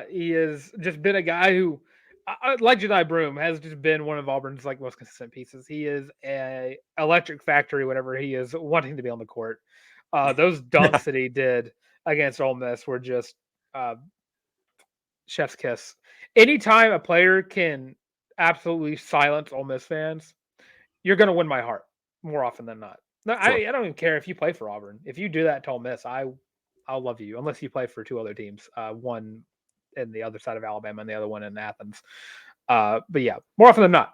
He has just been a guy who, like Janai Broom, has just been one of Auburn's like most consistent pieces. He is a electric factory whenever he is wanting to be on the court. Those dunks that he did against Ole Miss were just chef's kiss. Anytime a player can absolutely silence Ole Miss fans, you're going to win my heart more often than not. No, sure. I don't even care if you play for Auburn. If you do that to Ole Miss, I'll love you, unless you play for 2 other teams. One in the other side of Alabama and the other one in Athens. But yeah, more often than not.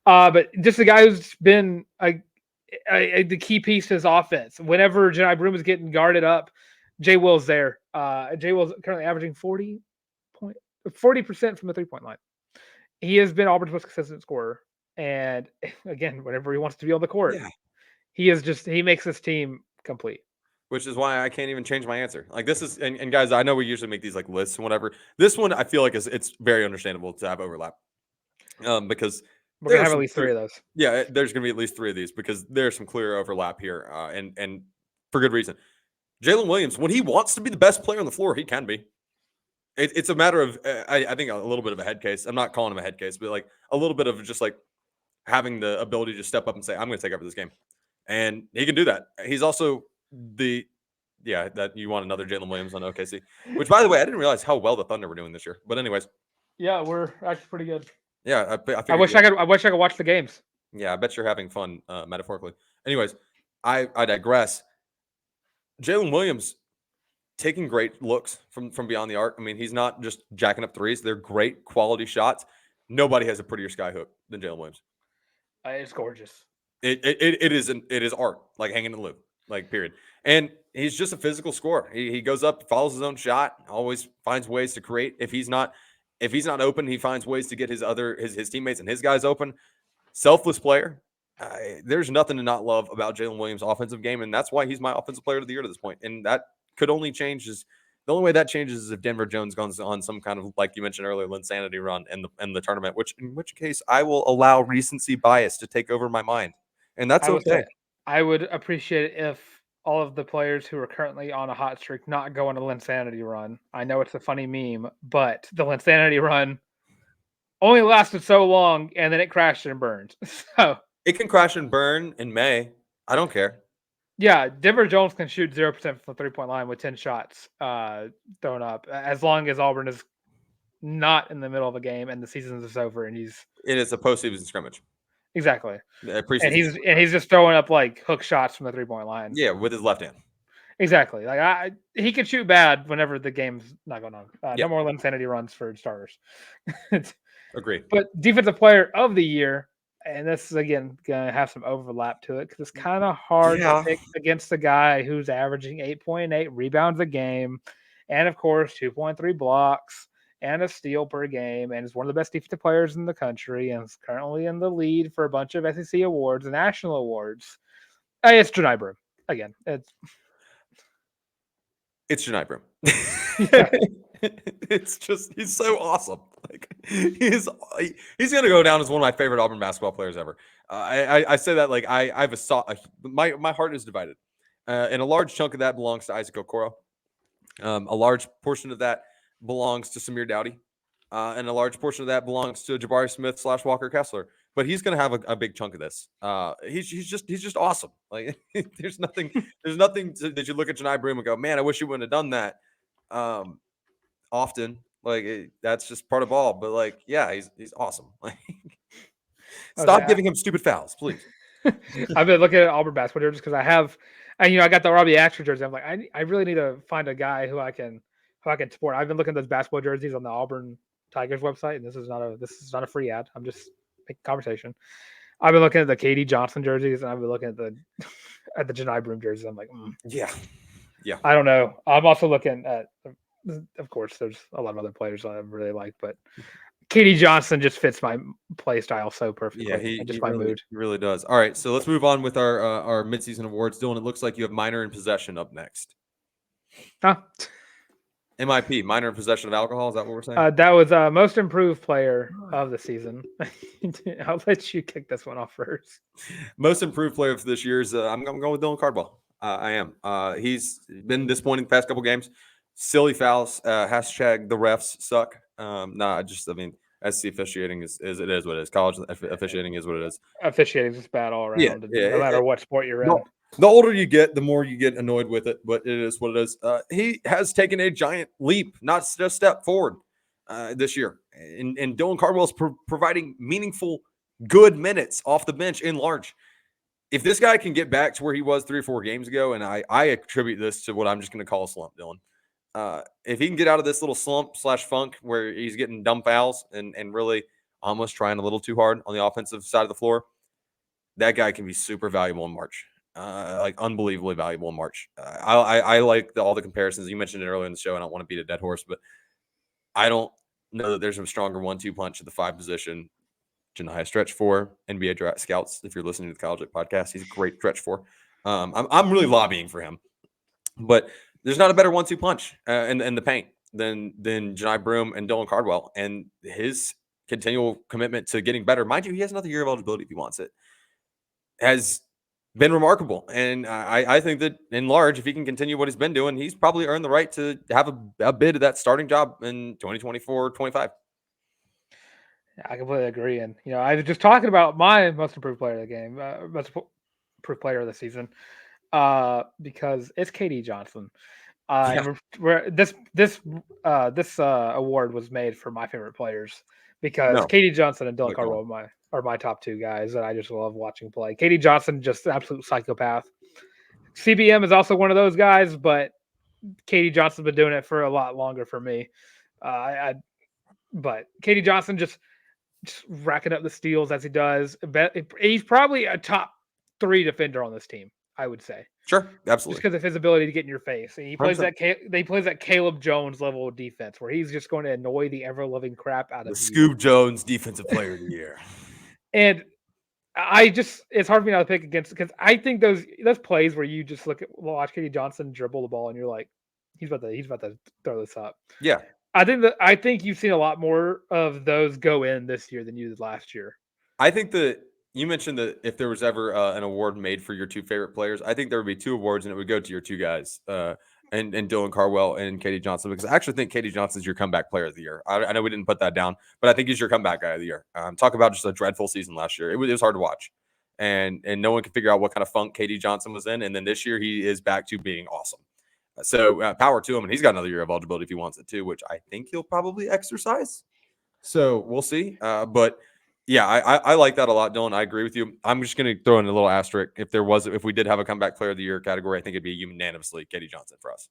But just a guy who's been the key piece to his offense. Whenever Janai Broom is getting guarded up, J. Will's there. J. Will's currently averaging 40% from the 3-point line. He has been Auburn's most consistent scorer. And again, whenever he wants to be on the court, he makes this team complete. Which is why I can't even change my answer. Like this is, and guys, I know we usually make these like lists and whatever. This one I feel like it's very understandable to have overlap, because we're gonna have at least 3 of those. Yeah, there's gonna be at least 3 of these because there's some clear overlap here, and for good reason. Jalen Williams, when he wants to be the best player on the floor, he can be. It's a matter of I think a little bit of a head case. I'm not calling him a head case, but like a little bit of just like having the ability to step up and say, "I'm going to take over this game," and he can do that. He's also that you want another Jalen Williams on OKC, which by the way, I didn't realize how well the Thunder were doing this year. But anyways, yeah, we're actually pretty good. Yeah, I wish I could watch the games. Yeah, I bet you're having fun metaphorically. Anyways, I digress. Jalen Williams taking great looks from beyond the arc. I mean, he's not just jacking up threes; they're great quality shots. Nobody has a prettier sky hook than Jalen Williams. It's gorgeous. It is art, like hanging in the loop, like period. And he's just a physical scorer. He goes up, follows his own shot, always finds ways to create. If he's not open, he finds ways to get his teammates and his guys open. Selfless player. There's nothing to not love about Jalen Williams' offensive game, and that's why he's my offensive player of the year to this point. And that could only change the only way that changes is if Denver Jones goes on some kind of, like you mentioned earlier, insanity run in the tournament, in which case I will allow recency bias to take over my mind. And that's okay. I would appreciate it if all of the players who are currently on a hot streak not go on a Linsanity run. I know it's a funny meme, but the Linsanity run only lasted so long, and then it crashed and burned. So it can crash and burn in May. I don't care. Yeah, Denver Jones can shoot 0% from the three-point line with 10 shots thrown up, as long as Auburn is not in the middle of a game and the season is over, and it is a postseason scrimmage. Exactly. And he's just throwing up like hook shots from the 3-point line. Yeah, with his left hand. Exactly. Like he can shoot bad whenever the game's not going on. No more Linsanity runs for starters. Agreed. But defensive player of the year, and this is again gonna have some overlap to it because it's kind of hard to pick against the guy who's averaging 8.8 rebounds a game, and of course 2.3 blocks and a steal per game, and is one of the best defensive players in the country, and is currently in the lead for a bunch of SEC awards and national awards. It's Johni Broome. Again, it's Johni Broome. It's just, he's so awesome. Like he's gonna go down as one of my favorite Auburn basketball players ever. I say that like I have my heart is divided, and a large chunk of that belongs to Isaac Okoro. A large portion of that belongs to Samir Dowdy, and a large portion of that belongs to Jabari Smith / Walker Kessler. But he's going to have a big chunk of this. He's just awesome. Like there's nothing that you look at Johni Broome and go, man, I wish you wouldn't have done that. Often, like that's just part of ball. But like, yeah, he's awesome. Like, stop giving him stupid fouls, please. I've been looking at Auburn basketball jerseys because I got the Robbie Ashford jersey. I'm like, I really need to find a guy who I can support. I've been looking at those basketball jerseys on the Auburn Tigers website, and this is not a free ad. I'm just making conversation. I've been looking at the KD Johnson jerseys, and I've been looking at the Johni Broome jerseys. I'm like, yeah. I don't know. I'm also looking at, of course, there's a lot of other players I really like, but KD Johnson just fits my play style so perfectly. Yeah, my mood. He really does. All right, so let's move on with our midseason awards. Dylan, it looks like you have minor in possession up next. Huh? MIP, minor in possession of alcohol. Is that what we're saying? That was most improved player of the season. I'll let you kick this one off first. Most improved player of this year's. I'm going with Dylan Cardwell. I am. He's been disappointing the past couple games. Silly fouls. Hashtag the refs suck. SC officiating is what it is. College officiating is what it is. Officiating is bad all around. No matter what sport you're in. The older you get, the more you get annoyed with it, but it is what it is. He has taken a giant leap, not just a step forward this year. And Dylan Cardwell is providing meaningful, good minutes off the bench in large. If this guy can get back to where he was 3 or 4 games ago, and I attribute this to what I'm just going to call a slump, Dylan. If he can get out of this little slump / funk where he's getting dumb fouls and really almost trying a little too hard on the offensive side of the floor, that guy can be super valuable in March. Like unbelievably valuable in March. I like all the comparisons. You mentioned it earlier in the show. I don't want to beat a dead horse, but I don't know that there's a stronger 1-2 punch at the 5 position. Johni stretch 4, NBA draft scouts. If you're listening to the College podcast, he's a great stretch 4. I'm really lobbying for him, but there's not a better 1-2 punch in the paint than Johni Broome and Dylan Cardwell, and his continual commitment to getting better. Mind you, he has another year of eligibility if he wants it. Has been remarkable, and I think that in large, if he can continue what he's been doing, he's probably earned the right to have a bid of that starting job in 2024-25. I completely agree, and I was just talking about my most improved player of the game, most improved player of the season, because it's KD Johnson. This award was made for my favorite players because KD Johnson and Dylan Cardwell are my top 2 guys that I just love watching play. KD Johnson, just an absolute psychopath. CBM is also one of those guys, but KD Johnson's been doing it for a lot longer for me. But KD Johnson, just just racking up the steals as he does. He's probably a top 3 defender on this team, I would say. Sure, Just absolutely. because of his ability to get in your face. And he plays 100%. he plays that Caleb Jones level of defense where he's just going to annoy the ever-loving crap out The of you. Scoob Jones Defensive Player of the Year. And it's hard for me not to pick against, because I think those plays where you just watch Katie Johnson dribble the ball and you're like, he's about to throw this up. Yeah. I think you've seen a lot more of those go in this year than you did last year. I think that you mentioned that if there was ever an award made for your 2 favorite players, I think there would be 2 awards, and it would go to your 2 guys, and Dylan Carwell and Katie Johnson, because I actually think Katie Johnson's your comeback player of the year. I know we didn't put that down, but I think he's your comeback guy of the year. Talk about just a dreadful season last year. It was hard to watch, and no one could figure out what kind of funk Katie Johnson was in, and then this year he is back to being awesome. So power to him, and he's got another year of eligibility if he wants it too, which I think he'll probably exercise. So we'll see. But yeah, I like that a lot, Dylan. I agree with you. I'm just going to throw in a little asterisk. If we did have a comeback player of the year category, I think it'd be unanimously Katie Johnson for us.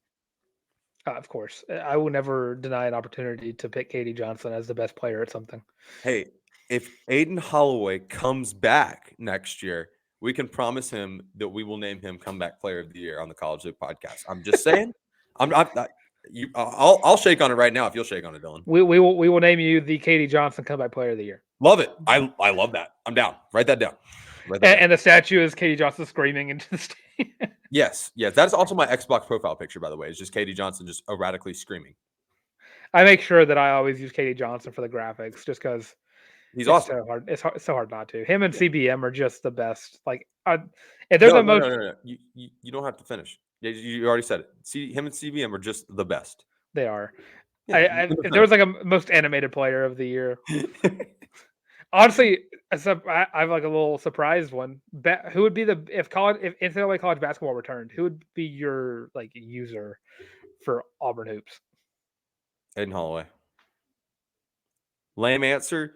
Of course, I will never deny an opportunity to pick Katie Johnson as the best player at something. Hey, if Aiden Holloway comes back next year, we can promise him that we will name him comeback player of the year on the College League podcast. I'm just saying. I'll shake on it right now if you'll shake on it, Dylan. We will name you the Katie Johnson comeback player of the year. Love it. I love that. I'm down. Write that down. And the statue is Katie Johnson screaming into the stadium. Yes. That is also my Xbox profile picture, by the way. It's just Katie Johnson just erratically screaming. I make sure that I always use Katie Johnson for the graphics, just because he's awesome. So hard. It's so hard not to. Him and CBM are just the best. Like, if they're most. No. You don't have to finish. You already said it. Him and CBM are just the best. They are. Yeah, if there was like a most animated player of the year, honestly, I have like a little surprised one. Who would be if NCAA college basketball returned? Who would be your like user for Auburn hoops? Aiden Holloway. Lame answer.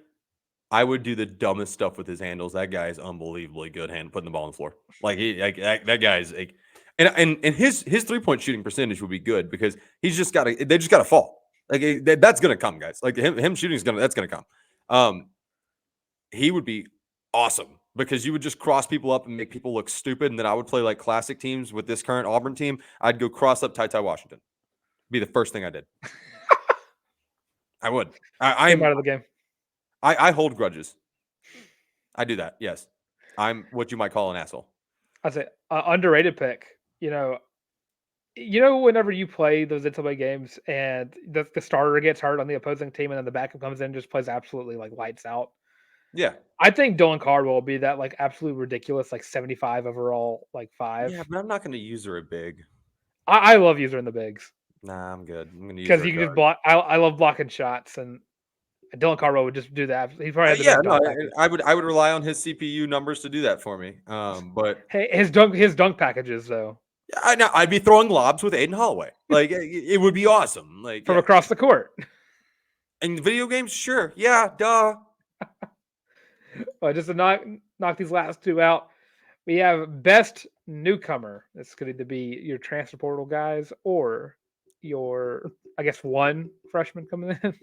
I would do the dumbest stuff with his handles. That guy is unbelievably good putting the ball on the floor. That guy is like, and his 3-point shooting percentage would be good because they just got to fall. Like that's gonna come, guys. Like him shooting that's gonna come. He would be awesome because you would just cross people up and make people look stupid, and then I would play like classic teams with this current Auburn team. I'd go cross up Ty Washington. Be the first thing I did. I would. I'm out of the game. I hold grudges. I do that. Yes, I'm what you might call an asshole. I'd say underrated pick. Whenever you play those NCAA games and the starter gets hurt on the opposing team and then the backup comes in and just plays absolutely like lights out. Yeah. I think Dylan Cardwell will be that like absolute ridiculous, like 75 overall, like 5. Yeah, but I'm not going to use her a big. I love using in the bigs. Nah, I'm good. I'm going to use because you can just block. I love blocking shots, and Dylan Cardwell would just do that. He probably I would rely on his CPU numbers to do that for me. But hey, his dunk packages though. I know I'd be throwing lobs with Aiden Holloway. Like it would be awesome. Like from across the court. In video games, sure, yeah, duh. Well, just to knock these last 2 out, we have best newcomer. It's going to be your transfer portal guys or your, I guess, one freshman coming in.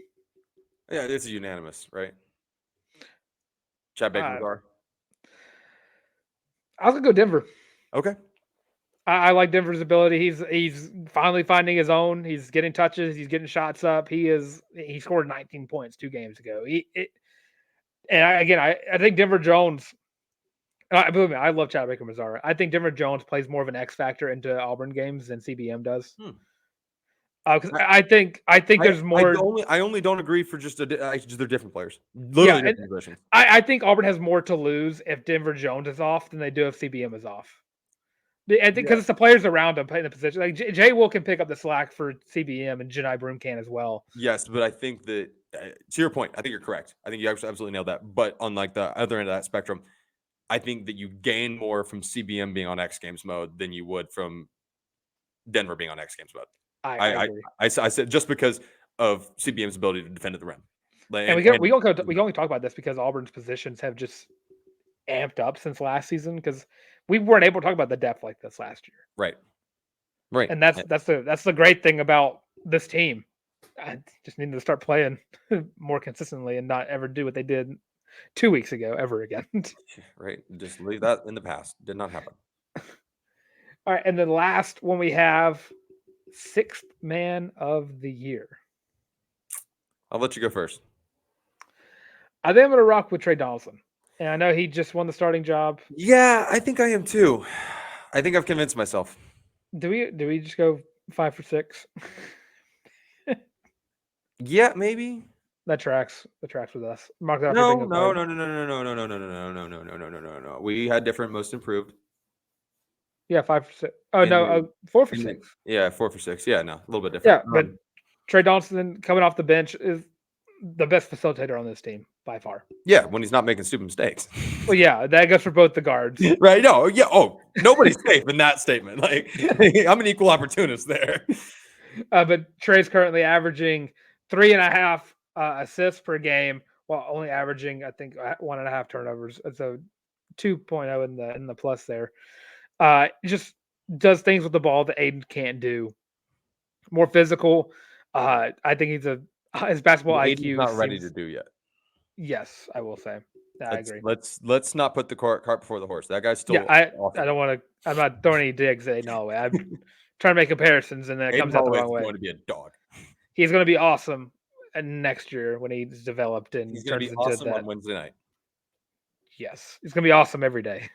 Yeah, it's unanimous, right? Chad Baker. I was gonna go Denver. Okay. I like Denver's ability. He's finally finding his own. He's getting touches. He's getting shots up. He scored 19 points 2 games ago. I think Denver Jones. Believe me, I love Chad Baker Mazara. I think Denver Jones plays more of an X factor into Auburn games than CBM does. Because I think there's more. I only don't agree for just they're different players. Literally different positions. I think Auburn has more to lose if Denver Jones is off than they do if CBM is off. I think because it's the players around him playing the position. Like Jay Will can pick up the slack for CBM and Janai Broom can as well. Yes, but I think that to your point, I think you're correct. I think you absolutely nailed that. But on like the other end of that spectrum, I think that you gain more from CBM being on X Games mode than you would from Denver being on X Games mode. I agree. I said just because of CBM's ability to defend at the rim. And we only talk about this because Auburn's positions have just amped up since last season because we weren't able to talk about the depth like this last year. Right. And that's the great thing about this team. I just need to start playing more consistently and not ever do what they did 2 weeks ago ever again. Right. Just leave that in the past. Did not happen. All right, and then last one we have sixth man of the year. I'll let you go first. I think I'm going to rock with Trey Donaldson. And I know he just won the starting job. Yeah, I think I am too. I think I've convinced myself. Do we just go 5 for 6? Yeah, maybe. That tracks. That tracks with us. Mark that No, for being no, okay. no, no, no, no, no, no, no, no, no, no, no, no, no, no, no, no. We had different most improved. Yeah, 5 for 6. Oh in no, the- 4 for in the- 6. Yeah, 4 for 6. Yeah, no, a little bit Yeah, different. but Trey Donaldson coming off the bench is the best facilitator on this team by far. Yeah, when he's not making stupid mistakes. Well, yeah, that goes for both the guards. Right? No, yeah. Oh, nobody's safe in that statement. Like, I'm an equal opportunist there. But Trey's currently averaging 3.5 assists per game, while only averaging, I think, 1.5 turnovers. So 2.0 in the plus there. Just does things with the ball that Aiden can't do. More physical. I think his basketball Aiden's IQ not ready to seems. do yet. Yes, I will say. I agree. Let's not put the cart before the horse. That guy's still Yeah, I awesome. don't want to. I'm not throwing any digs at Aiden Holloway. I'm trying to make comparisons, and then it Aiden comes out the Holloway wrong is way. going to be a dog. He's going to be awesome next year when he's developed and He's going to turns be into awesome that. on Wednesday night. Yes, he's going to be awesome every day.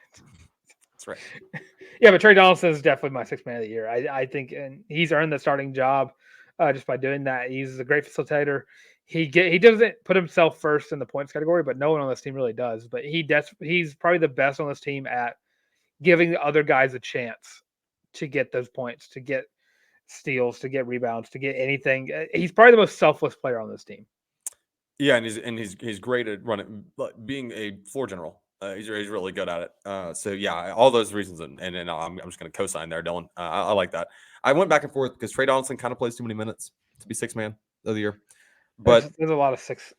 That's right. Yeah, but Trey Donaldson is definitely my sixth man of the year. I think, and he's earned the starting job just by doing that. He's a great facilitator. He doesn't put himself first in the points category, but no one on this team really does. But he's probably the best on this team at giving the other guys a chance to get those points, to get steals, to get rebounds, to get anything. He's probably the most selfless player on this team. Yeah, and he's great at running, being a floor general. He's really good at it. So yeah, all those reasons, and I'm just going to co-sign there, Dylan. I like that. I went back and forth because Trey Donaldson kind of plays too many minutes to be sixth man of the year. But There's a lot of six.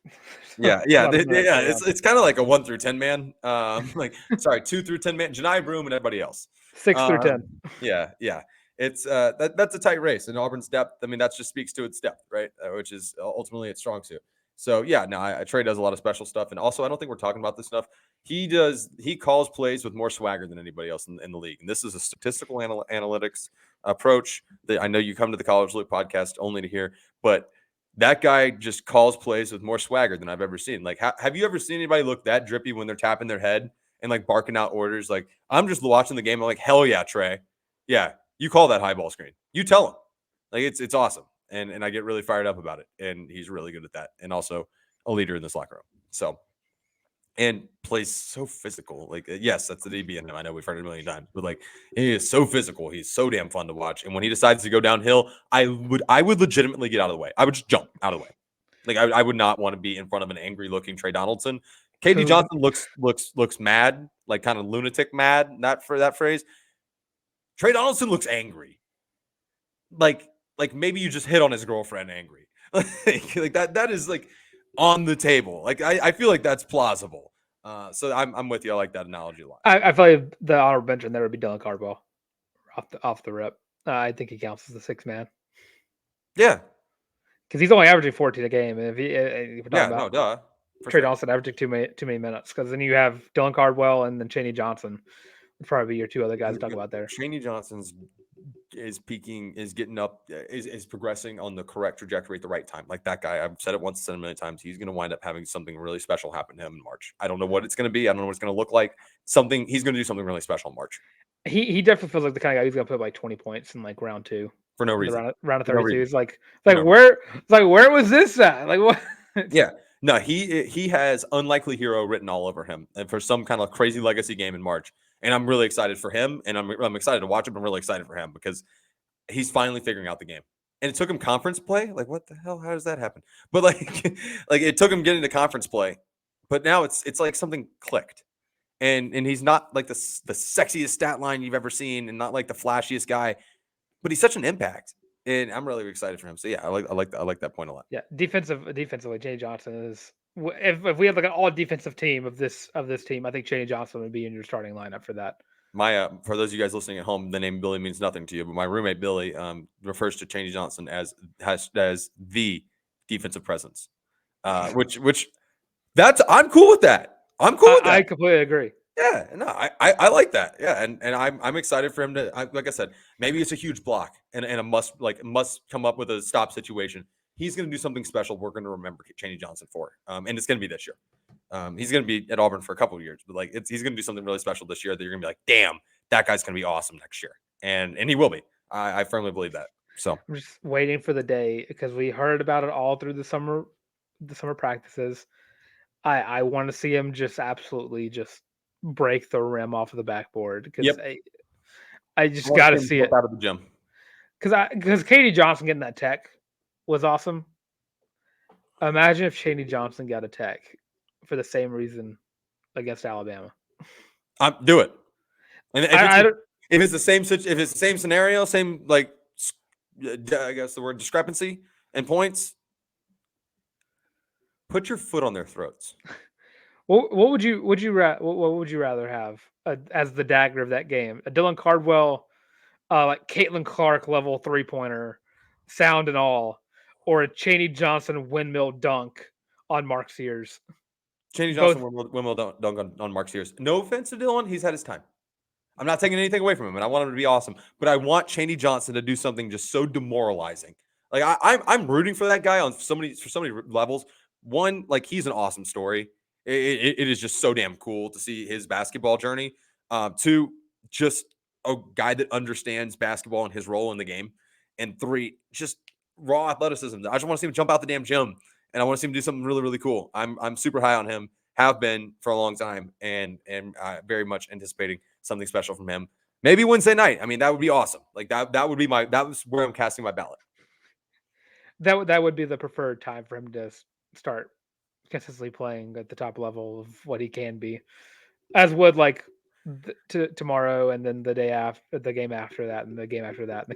yeah, it's kind of like a 1 through 10 man. 2 through 10 man, Janai Broom and everybody else. 6 through 10. Yeah. It's that's a tight race, and Auburn's depth. I mean, that just speaks to its depth, right? Which is ultimately its strong suit. So yeah, no, Trey does a lot of special stuff, and also I don't think we're talking about this stuff. He calls plays with more swagger than anybody else in the league, and this is a statistical analytics approach that I know you come to the College Loop podcast only to hear, but that guy just calls plays with more swagger than I've ever seen. Like, have you ever seen anybody look that drippy when they're tapping their head and like barking out orders? Like, I'm just watching the game. I'm like, hell yeah, Trey. Yeah, you call that high ball screen. You tell him. Like, it's awesome. And I get really fired up about it. And he's really good at that. And also a leader in this locker room. So, and plays so physical. Like, yes, that's the DB in him. I know we've heard it a million times, but like, he is so physical. He's so damn fun to watch. And when he decides to go downhill, I would legitimately get out of the way. I would just jump out of the way. Like, I would not want to be in front of an angry looking Trey Donaldson. KD Johnson looks mad, like kind of lunatic mad. Not for that phrase. Trey Donaldson looks angry. Like maybe you just hit on his girlfriend angry. like that is like on the table. Like I feel like that's plausible. So I'm with you. I like that analogy a lot. I feel like the honorable mention there would be Dylan Cardwell off the rip. I think he counts as the sixth man. Yeah, because he's only averaging 14 a game. And if we're talking about duh. Trey Donaldson averaging too many minutes, because then you have Dylan Cardwell and then Chaney Johnson would probably be your two other guys to talk about there. Chaney Johnson's is peaking, is getting up, is progressing on the correct trajectory at the right time. Like that guy, I've said it once, said it a million times. He's going to wind up having something really special happen to him in March. I don't know what it's going to be. I don't know what it's going to look like. He's going to do something really special in March. He definitely feels like the kind of guy who's going to put like 20 points in like round 2 for no reason. Round of 32. It's like no where was this at? Like what? Yeah. No, he has unlikely hero written all over him, and for some kind of crazy legacy game in March. And I'm really excited for him, and I'm excited to watch him. I'm really excited for him because he's finally figuring out the game. And it took him conference play. Like, what the hell? How does that happen? But like it took him getting to conference play. But now it's like something clicked. And he's not like the sexiest stat line you've ever seen, and not like the flashiest guy, but he's such an impact. And I'm really excited for him. So yeah, I like that point a lot. Yeah, defensively, Chaney Johnson is. If we have like an all defensive team of this team, I think Chaney Johnson would be in your starting lineup for that. My for those of you guys listening at home, the name Billy means nothing to you, but my roommate Billy refers to Chaney Johnson as the defensive presence, which that's I'm cool with that. I'm cool with that. I completely agree. Yeah, no, I like that. Yeah, and I'm excited for him to. Like I said, maybe it's a huge block and a must come up with a stop situation. He's going to do something special. We're going to remember Chaney Johnson for, and it's going to be this year. He's going to be at Auburn for a couple of years, but he's going to do something really special this year that you're going to be like, damn, that guy's going to be awesome next year, and he will be. I firmly believe that. So I'm just waiting for the day because we heard about it all through the summer practices. I want to see him just absolutely just break the rim off of the backboard because Yep. I just got to see it out of the gym because Katie Johnson getting that tech was awesome. Imagine if Chaney Johnson got a tech for the same reason against Alabama. Do it. And if it's the same scenario, same I guess the word discrepancy and points, put your foot on their throats. What would you rather have as the dagger of that game? A Dylan Cardwell, like Caitlin Clark level 3-pointer, sound and all, or a Chaney Johnson windmill dunk on Mark Sears? Chaney Johnson windmill dunk on Mark Sears. No offense to Dylan, he's had his time. I'm not taking anything away from him, and I want him to be awesome. But I want Chaney Johnson to do something just so demoralizing. Like I'm rooting for that guy for so many levels. One, like he's an awesome story. It is just so damn cool to see his basketball journey. Two, just a guy that understands basketball and his role in the game. And three, just raw athleticism. I just want to see him jump out the damn gym, and I want to see him do something really, really cool. I'm super high on him. Have been for a long time, and very much anticipating something special from him. Maybe Wednesday night. I mean, that would be awesome. Like that was where I'm casting my ballot. That would be the preferred time for him to start consistently playing at the top level of what he can be, as would tomorrow and then the day after, the game after that, and the game after that.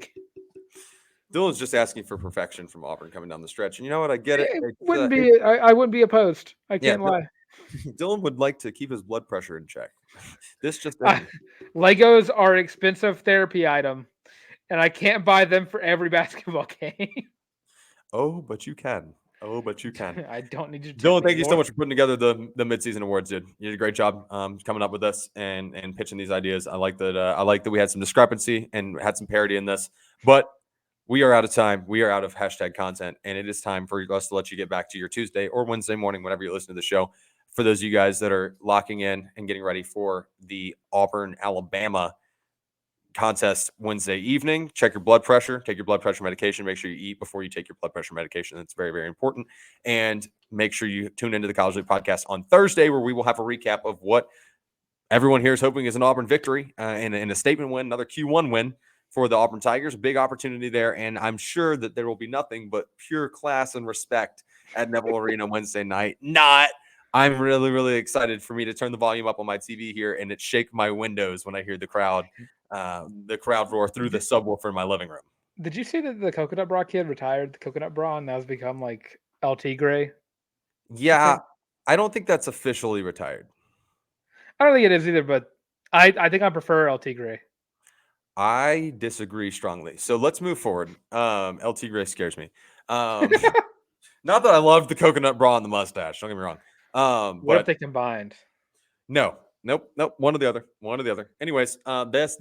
Dylan's just asking for perfection from Auburn coming down the stretch, and you know what? I get it. I wouldn't be opposed. I can't lie. Dylan would like to keep his blood pressure in check. This just Legos are an expensive therapy item, and I can't buy them for every basketball game. Oh, but you can. I don't need you to. Dylan, thank you so much for putting together the midseason awards, dude. You did a great job coming up with this and pitching these ideas. I like that. I like that we had some discrepancy and had some parity in this. But we are out of time. We are out of hashtag content, and it is time for us to let you get back to your Tuesday or Wednesday morning, whenever you listen to the show. For those of you guys that are locking in and getting ready for the Auburn, Alabama contest Wednesday evening, check your blood pressure, take your blood pressure medication, make sure you eat before you take your blood pressure medication. That's very, very important. And make sure you tune into the College League podcast on Thursday, where we will have a recap of what everyone here is hoping is an Auburn victory and a statement win, another Q1 win for the Auburn Tigers. Big opportunity there. And I'm sure that there will be nothing but pure class and respect at Neville Arena Wednesday night. I'm really, really excited for me to turn the volume up on my TV here and it shake my windows when I hear the crowd roar through the subwoofer in my living room. Did you see that the Coconut Bra kid retired the Coconut Bra and now has become like El Tigre? Yeah, I don't think that's officially retired. I don't think it is either, but I think I prefer El Tigre. I disagree strongly. So let's move forward. El Tigre scares me. Not that I love the coconut bra and the mustache. Don't get me wrong. What if they combined? Nope. One or the other. Anyways, this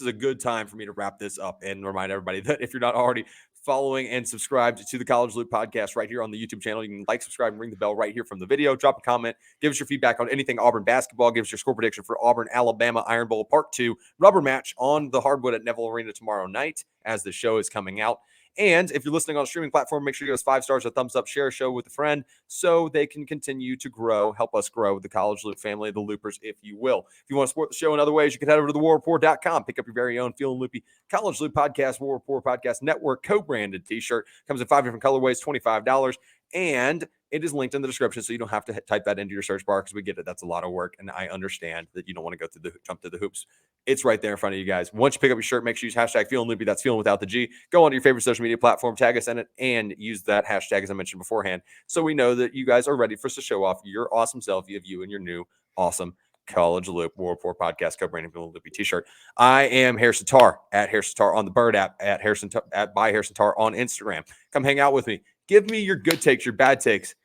is a good time for me to wrap this up and remind everybody that if you're not already following and subscribed to the College Loop podcast right here on the YouTube channel, you can like, subscribe, and ring the bell right here from the video. Drop a comment. Give us your feedback on anything Auburn basketball. Give us your score prediction for Auburn, Alabama, Iron Bowl Part 2 rubber match on the hardwood at Neville Arena tomorrow night as the show is coming out. And if you're listening on a streaming platform, make sure you give us 5 stars, a thumbs up, share a show with a friend so they can continue to grow, help us grow the College Loop family, the Loopers, if you will. If you want to support the show in other ways, you can head over to thewarreport.com, pick up your very own Feelin' Loopy College Loop Podcast, War Report Podcast Network co-branded t-shirt. Comes in 5 different colorways, $25. And it is linked in the description, so you don't have to type that into your search bar because we get it. That's a lot of work, and I understand that you don't want to jump to the hoops. It's right there in front of you guys. Once you pick up your shirt, make sure you use hashtag Feelin' Loopy. That's feeling without the G. Go onto your favorite social media platform, tag us in it, and use that hashtag as I mentioned beforehand, so we know that you guys are ready for us to show off your awesome selfie of you and your new awesome College Loop War Report podcast co-branding for the Loopy t-shirt. I am Harrison Tarr at Harrison Tarr on the Bird app, at Harrison at by Harrison Tarr on Instagram. Come hang out with me. Give me your good takes, your bad takes.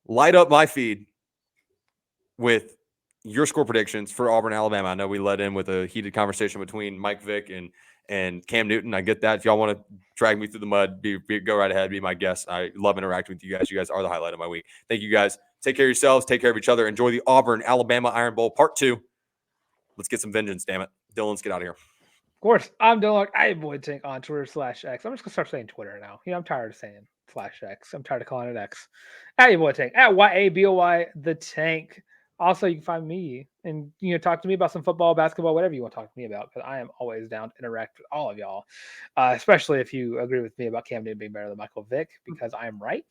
Light up my feed with your score predictions for Auburn, Alabama. I know we led in with a heated conversation between Mike Vick and Cam Newton. I get that. If y'all want to drag me through the mud, go right ahead. Be my guest. I love interacting with you guys. You guys are the highlight of my week. Thank you guys. Take care of yourselves. Take care of each other. Enjoy the Auburn, Alabama Iron Bowl Part 2. Let's get some vengeance, damn it. Dylan, let's get out of here. Of course, I'm Larck. I avoid saying on Twitter /X. I'm just going to start saying Twitter now. I'm tired of saying /X. I'm tired of calling it X. At Eboy Tank. At YABOY the Tank. Also, you can find me and talk to me about some football, basketball, whatever you want to talk to me about, because I am always down to interact with all of y'all, especially if you agree with me about Cam Newton being better than Michael Vick, because I am right.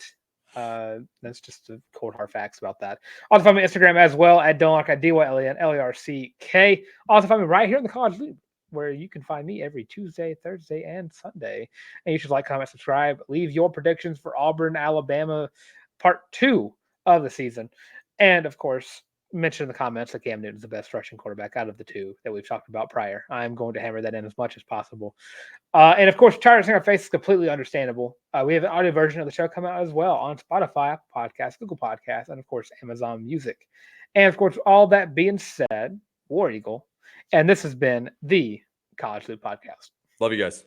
That's just the cold hard facts about that. Also find me on Instagram as well at Larck at DYLENLARCK. Also find me right here in the College Loop, where you can find me every Tuesday, Thursday, and Sunday. And you should like, comment, subscribe, leave your predictions for Auburn, Alabama, Part 2 of the season, and of course, mention in the comments that Cam Newton is the best rushing quarterback out of the two that we've talked about prior. I'm going to hammer that in as much as possible. And of course, tired of seeing our face is completely understandable. We have an audio version of the show come out as well on Spotify, Podcast, Google Podcasts, and of course, Amazon Music. And of course, all that being said, War Eagle. And this has been the College Loop Podcast. Love you guys.